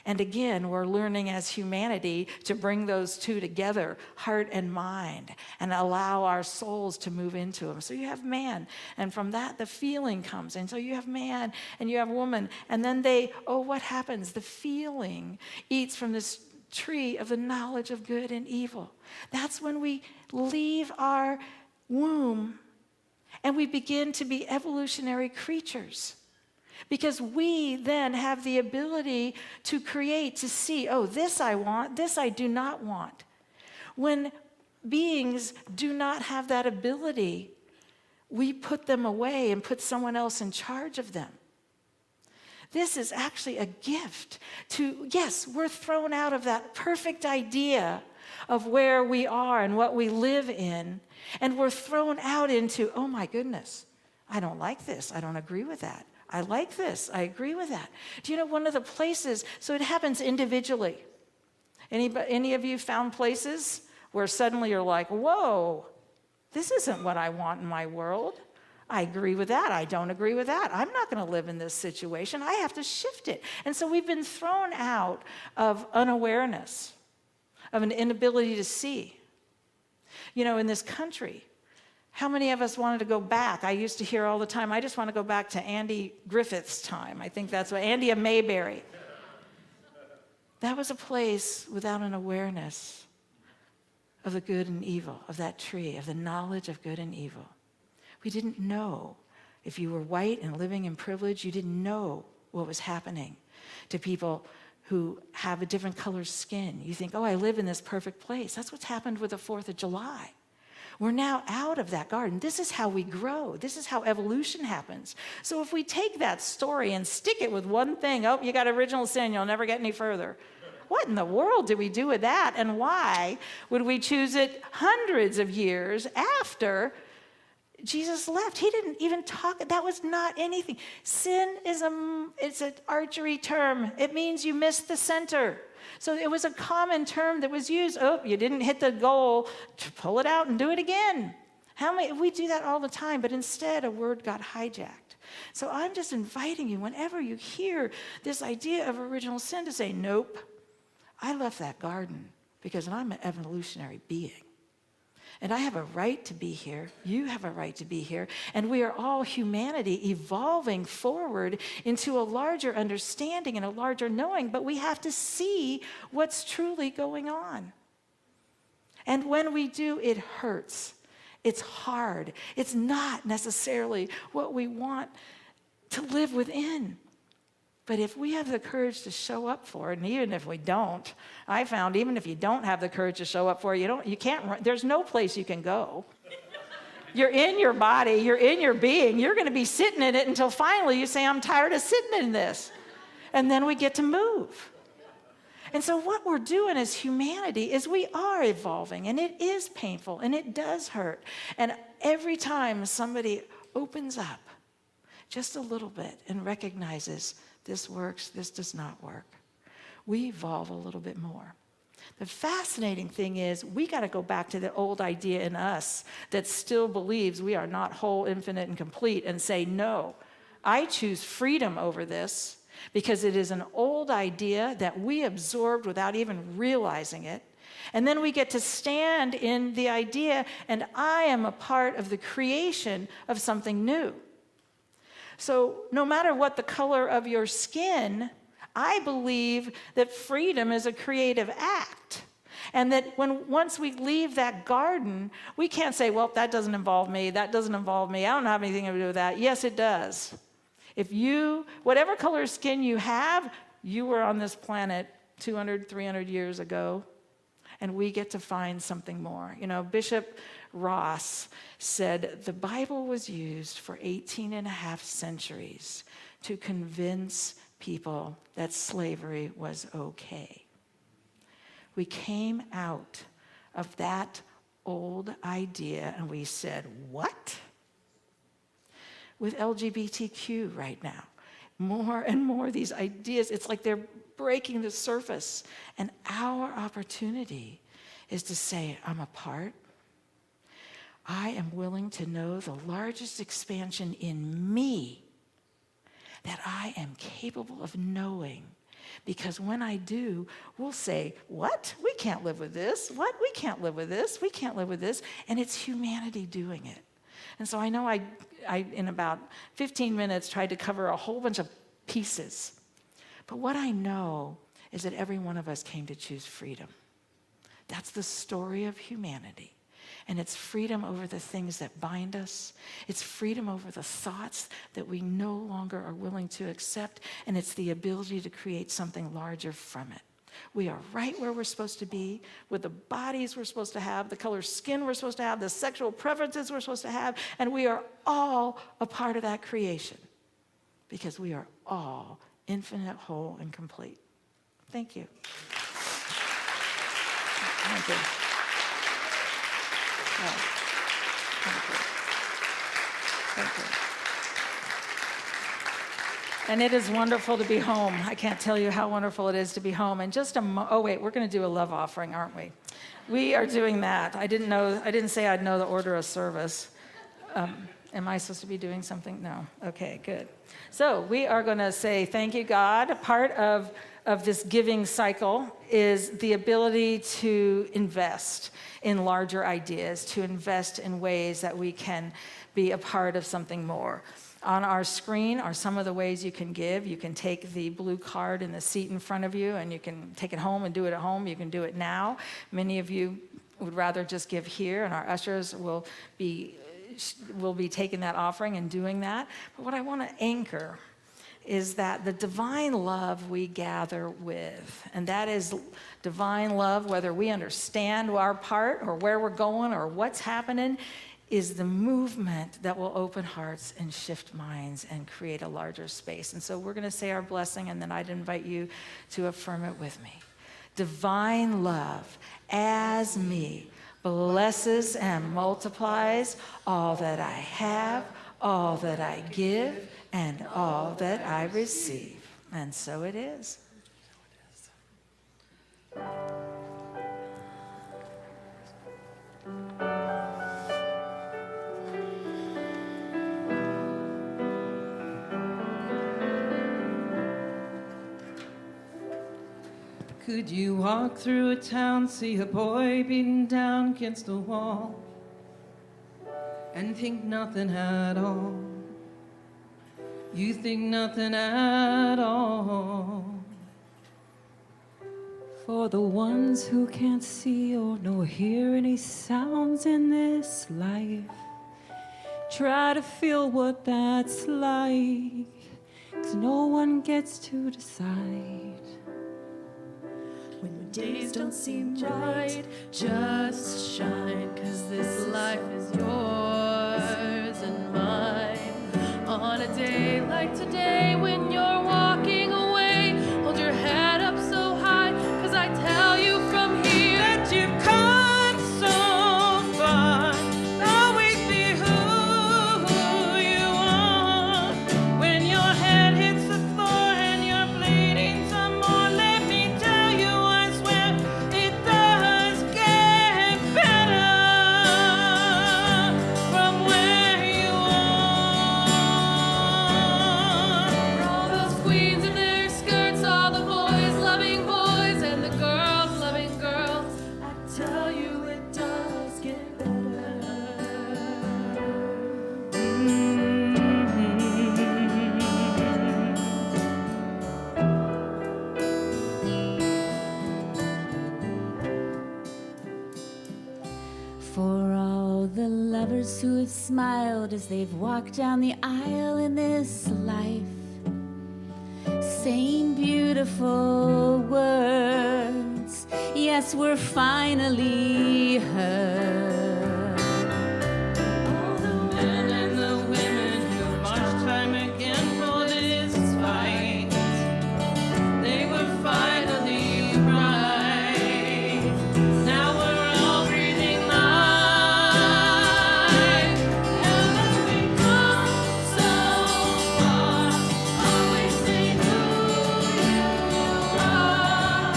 And again, we're learning as humanity to bring those two together, heart and mind, and allow our souls to move into them. So you have man, and from that, the feeling comes. And so you have man and you have woman, and then what happens? The feeling eats from this tree of the knowledge of good and evil. That's when we leave our womb and we begin to be evolutionary creatures, because we then have the ability to create, to see, oh, this I want, this I do not want. When beings do not have that ability, we put them away and put someone else in charge of them. This is actually a gift yes, we're thrown out of that perfect idea of where we are and what we live in, and we're thrown out into, oh my goodness, I don't like this, I don't agree with that. I like this, I agree with that. Do you know one of the places, so it happens individually. Any of you found places where suddenly you're like, whoa, this isn't what I want in my world. I agree with that. I don't agree with that. I'm not going to live in this situation. I have to shift it. And so we've been thrown out of unawareness, of an inability to see. You know, in this country, how many of us wanted to go back? I used to hear all the time, I just want to go back to Andy Griffith's time. I think that's what, Andy of Mayberry. That was a place without an awareness of the good and evil, of that tree, of the knowledge of good and evil. We didn't know. If you were white and living in privilege, you didn't know what was happening to people who have a different color skin. You think, oh, I live in this perfect place. That's what's happened with the 4th of July. We're now out of that garden. This is how we grow. This is how evolution happens. So if we take that story and stick it with one thing, oh, you got original sin, you'll never get any further. What in the world do we do with that? And why would we choose it hundreds of years after Jesus left? He didn't even talk. That was not anything. Sin is it's an archery term. It means you missed the center. So it was a common term that was used. Oh, you didn't hit the goal. Pull it out and do it again. We do that all the time, but instead a word got hijacked. So I'm just inviting you, whenever you hear this idea of original sin, to say, nope, I left that garden because I'm an evolutionary being. And I have a right to be here. You have a right to be here. And we are all humanity evolving forward into a larger understanding and a larger knowing, but we have to see what's truly going on. And when we do, it hurts. It's hard. It's not necessarily what we want to live within. But if we have the courage to show up for it, and even if we don't, I found even if you don't have the courage to show up for it, you can't run. There's no place you can go. You're in your body, you're in your being, you're going to be sitting in it until finally you say, I'm tired of sitting in this. And then we get to move. And so what we're doing as humanity is we are evolving, and it is painful, and it does hurt. And every time somebody opens up just a little bit and recognizes this works, this does not work, we evolve a little bit more. The fascinating thing is we got to go back to the old idea in us that still believes we are not whole, infinite, and complete and say, no, I choose freedom over this because it is an old idea that we absorbed without even realizing it. And then we get to stand in the idea, and I am a part of the creation of something new. So no matter what the color of your skin, I believe that freedom is a creative act. And that once we leave that garden, we can't say, well, that doesn't involve me, that doesn't involve me, I don't have anything to do with that. Yes, it does. If you, whatever color skin you have, you were on this planet 200, 300 years ago. and we get to find something more. You know, Bishop Ross said the Bible was used for 18 and a half centuries to convince people that slavery was okay. We came out of that old idea and we said, what? With LGBTQ right now, more and more of these ideas, it's like they're breaking the surface. And our opportunity is to say, I'm a part. I am willing to know the largest expansion in me that I am capable of knowing. Because when I do, we'll say, what? We can't live with this. What? We can't live with this. We can't live with this. And it's humanity doing it. And so I know I in about 15 minutes, tried to cover a whole bunch of pieces. But what I know is that every one of us came to choose freedom. That's the story of humanity. And it's freedom over the things that bind us. It's freedom over the thoughts that we no longer are willing to accept. And it's the ability to create something larger from it. We are right where we're supposed to be, with the bodies we're supposed to have, the color skin we're supposed to have, the sexual preferences we're supposed to have, and we are all a part of that creation because we are all infinite, whole, and complete. Thank you. Thank you. Oh, thank you. Thank you. And it is wonderful to be home. I can't tell you how wonderful it is to be home. And just oh wait, we're going to do a love offering, aren't we? We are doing that. I didn't say I'd know the order of service. Am I supposed to be doing something? No. Okay, good. So we are going to say thank you, God. Part of this giving cycle is the ability to invest in larger ideas, to invest in ways that we can be a part of something more. On our screen are some of the ways you can give. You can take the blue card in the seat in front of you, and you can take it home and do it at home. You can do it now. Many of you would rather just give here, and our ushers will be taking that offering and doing that. But what I want to anchor is that the divine love we gather with, and that is divine love, whether we understand our part or where we're going or what's happening, is the movement that will open hearts and shift minds and create a larger space. And so we're going to say our blessing, and then I'd invite you to affirm it with me. Divine love, as me, blesses and multiplies all that I have, all that I give, and all that I receive. And so it is. Could you walk through a town, see a boy beaten down against a wall, and think nothing at all? You think nothing at all. For the ones who can't see or nor hear any sounds in this life, try to feel what that's like, 'cause no one gets to decide. When the days don't seem right, just shine, 'cause this life is yours and mine. On a day like today, when you're walking away, hold your head up so high, 'cause I tell you from here That you've come so far, always be who you are. When your head hits the floor and you're bleeding some more, let me tell you, I swear it does get better from where you are. all those queens in their skirts, all the boys loving boys, and the girls loving girls. I tell you, it does get better. For all the lovers who have smiled as they've walked down the aisle in this life, saying beautiful words, yes, we're finally heard. All the men and the women who marched time again for this fight, they were finally right. Now we're all breathing life. And as we come so far, always say who you are.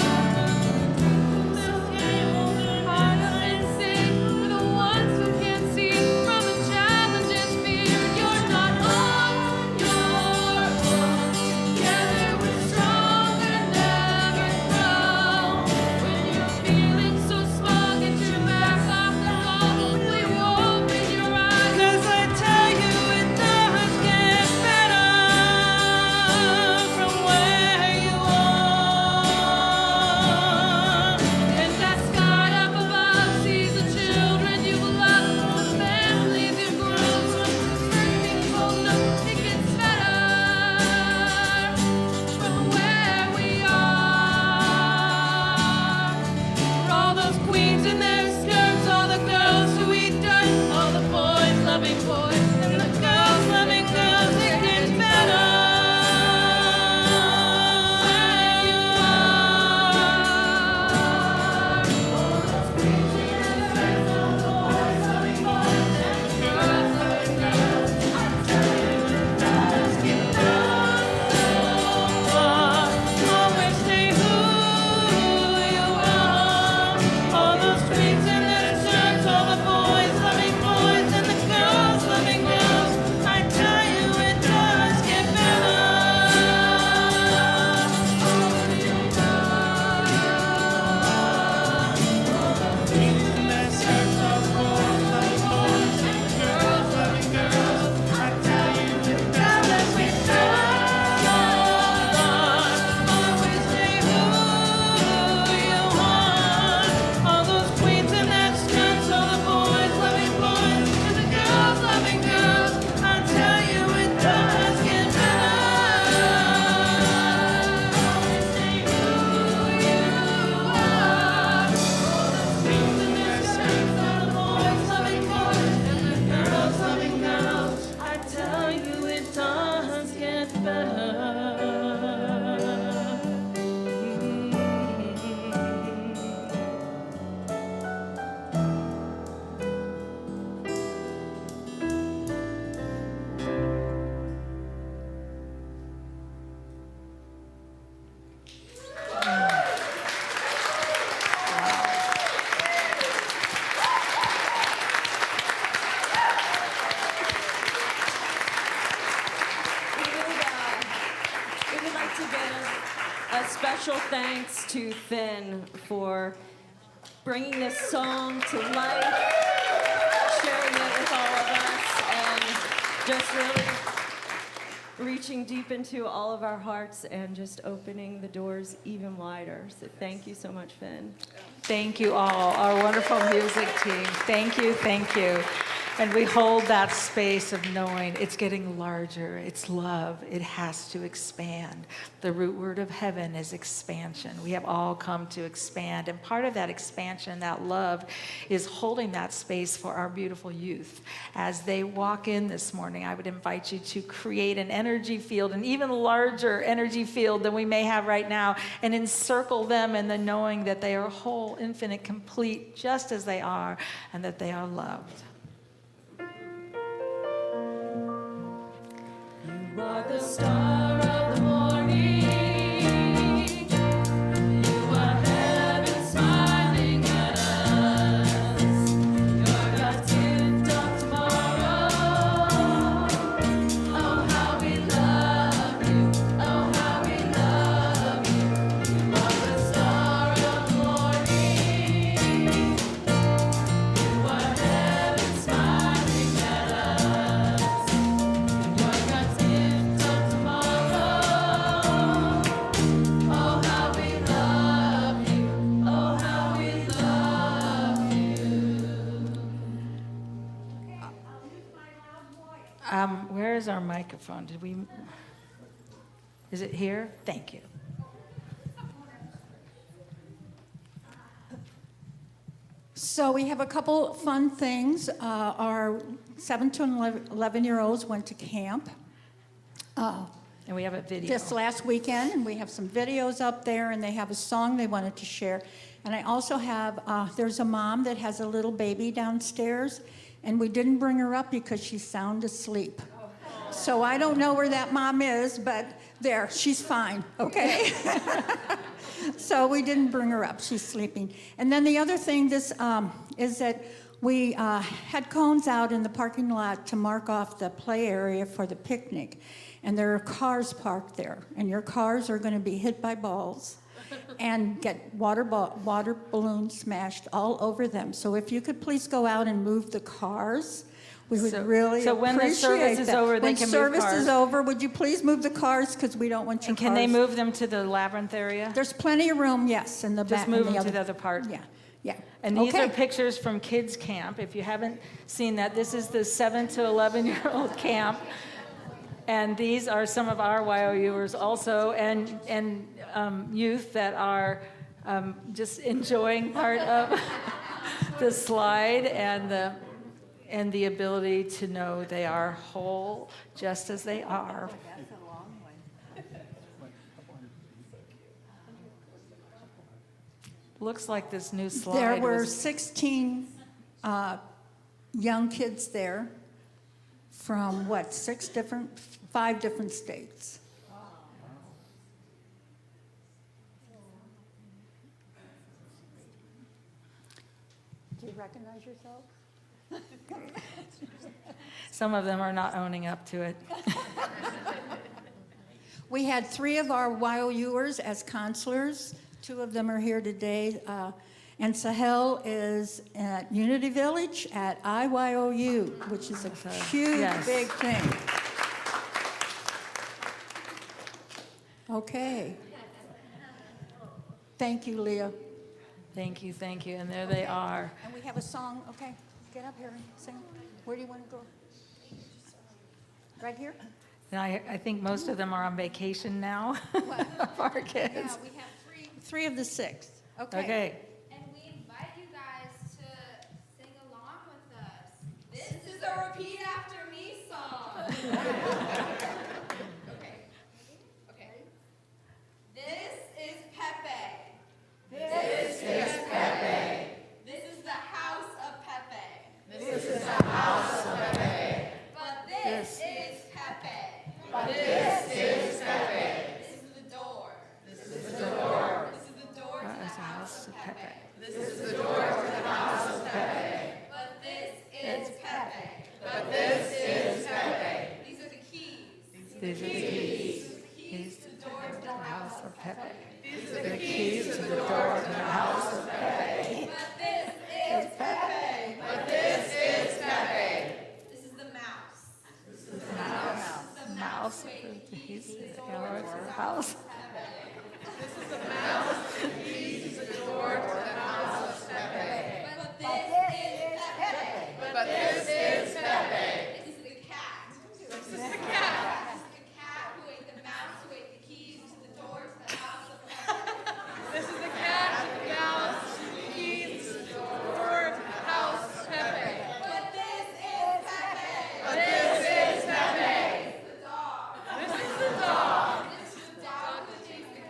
Lift your heart up and sing for the ones who can't see from the challenges feared. You're not on your own. Together we're stronger, never grow. When you're feeling so small, get your back off the wall. Will you open your eyes? 'Cause I tell you, it does get better from where you are. And that sky up above sees the children you love, the families you grew from. People know it gets better from where we are. For all those queens in their skirts, all the girls who eat dirt, all the boys loving boys, and the girls loving girls, it gets better where you are. All those queens in their skirts, all the boys loving boys, and the girls loving girls, I tell you, it does get better so far. Always stay who you are. All those queens in their skirts, all the boys loving boys, and the girls loving girls, I tell you, it does get better. All you queens in their skirts, all the boys loving boys, and the girls loving girls, I tell you, it does get better. Always stay who you are. All those queens in their skirts, all the boys loving boys, and the girls loving girls, I tell you, it does get better. Always stay who you are. All those queens in their skirts, all the boys loving boys, and the girls loving girls, I tell you, it does get better. We would like to give a special thanks to Finn for bringing this song to life, sharing it with all of us, and just really reaching deep into all of our hearts and just opening the doors even wider. So thank you so much, Finn. Thank you all, our wonderful music team. Thank you, thank you. And we hold that space of knowing it's getting larger. It's love. It has to expand. The root word of heaven is expansion. We have all come to expand. And part of that expansion, that love, is holding that space for our beautiful youth. As they walk in this morning, I would invite you to create an energy field, an even larger energy field than we may have right now, and encircle them in the knowing that they are whole, infinite, complete, just as they are, and that they are loved. You are the star of the morning. You are heaven smiling at us. You're God's gift of tomorrow. Oh, how we love you. Oh, how we love you. You are the star of the morning. You are heaven smiling at us. You're God's gift of tomorrow. Oh, how we love you. Oh, how we love you. Where is our microphone? Did we? Is it here? Thank you. So we have a couple fun things. Our 7 to 11-year-olds went to camp And we have a video. this last weekend, and we have some videos up there, and they have a song they wanted to share. And I also have, there's a mom that has a little baby downstairs, and we didn't bring her up because she's sound asleep. So I don't know where that mom is, but there, she's fine, okay? So we didn't bring her up, she's sleeping. And then the other thing is that we had cones out in the parking lot to mark off the play area for the picnic. And there are cars parked there, and your cars are going to be hit by balls and get water balloons smashed all over them. So if you could please go out and move the cars, we would really so when the appreciate service is that. over, they when can move service cars. is over, would you please move the cars, because we don't want your And cars. can they move them to the labyrinth area? There's plenty of room, yes, in the back. Just move in them to the other part? Yeah, yeah. And these Okay. are pictures from kids' camp. If you haven't seen that, this is the 7 to 11-year-old camp. And these are some of our YOUers also, and youth that are just enjoying part of the slide and the ability to know they are whole just as they are. Looks like this new slide There were was 16 young kids there from what, 5 different states. Do you recognize yourself? Some of them are not owning up to it. We had 3 of our YOUers as counselors. 2 of them are here today. And Sahel is at Unity Village at IYOU, which is a huge, Yes. big thing. Okay. Thank you, Leah. Thank you, and there they are. And we have a song. Okay, get up here and sing. Where do you want to go? Right here? And I think most of them are on vacation now, of our kids. Yeah, we have 3 of the 6. Okay. Okay. And we invite you guys to sing along with us. This is a repeat after me song. Okay. This is Pepe. This is Pepe. This is the house of Pepe. This is the house of Pepe. But this is Pepe. But this is Pepe. This is the door. This is the door. This is the door to the house of Pepe. This is the door to the house of Pepe. But this is Pepe. But this is Pepe. These are the keys. These are the keys. Keys to the door to the house of Pepe. The keys to the door to the house of Pepe. But this is Pepe. But this is Pepe. This is the mouse. This is the mouse. The Mouse, the keys to the door to the house. But this is Pepe. But this is Pepe. This is the cat. This is the cat. This is the cat who ate the mouse who ate the keys to the door to the house of Pepe. This is the cat, the mouse, the keys, the door, house, Pepe. But this is Pepe. But this is Pepe. This is the dog. This is the dog. This is the dog who chased the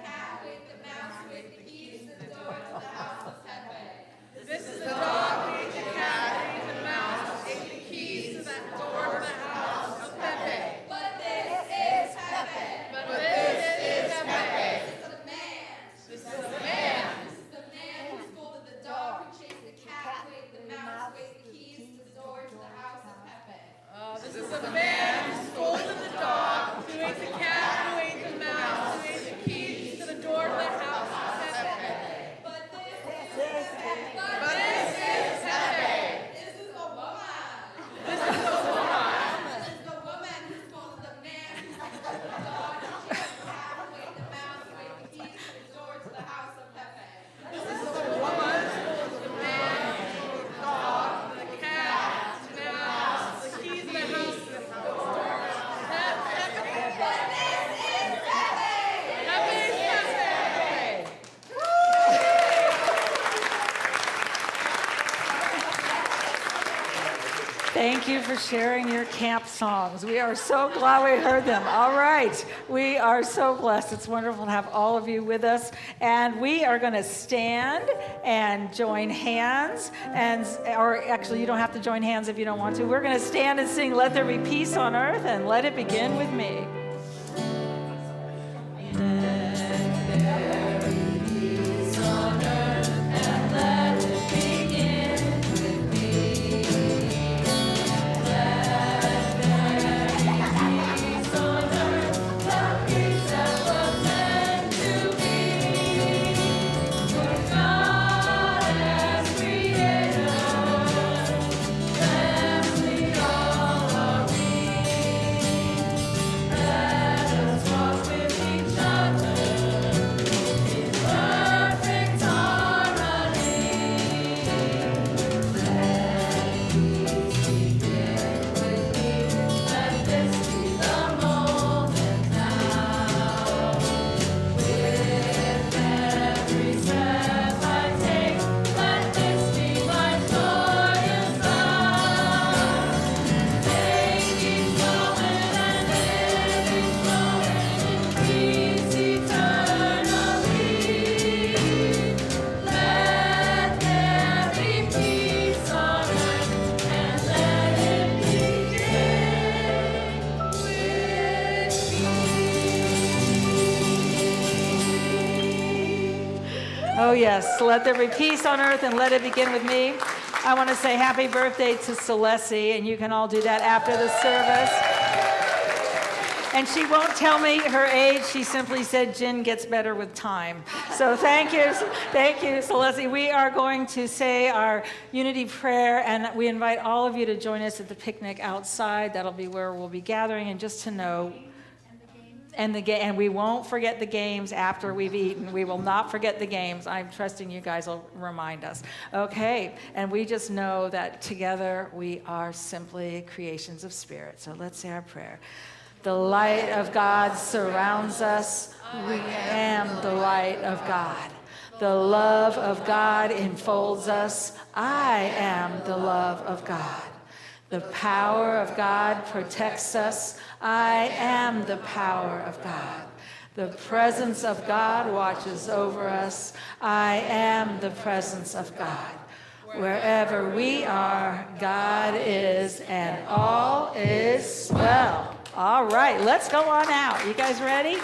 Thank you for sharing your camp songs. We are so glad we heard them. All right. We are so blessed. It's wonderful to have all of you with us. And we are going to stand and join hands. Or actually, you don't have to join hands if you don't want to. We're going to stand and sing Let There Be Peace on Earth, and let it begin with me. Oh, yes. Let there be peace on earth and let it begin with me. I want to say happy birthday to Celeste, and you can all do that after the service. And she won't tell me her age. She simply said gin gets better with time. So thank you, Celeste. We are going to say our unity prayer, and we invite all of you to join us at the picnic outside. That'll be where we'll be gathering, and just to know. And we won't forget the games after we've eaten. We will not forget the games. I'm trusting you guys will remind us. Okay, and we just know that together we are simply creations of spirit. So let's say our prayer. The light of God surrounds us. We am the light of God. The love of God enfolds us. I am the love of God. The power of God protects us. I am the power of God. The presence of God watches over us. I am the presence of God. Wherever we are, God is, and all is well. All right, let's go on out. You guys ready?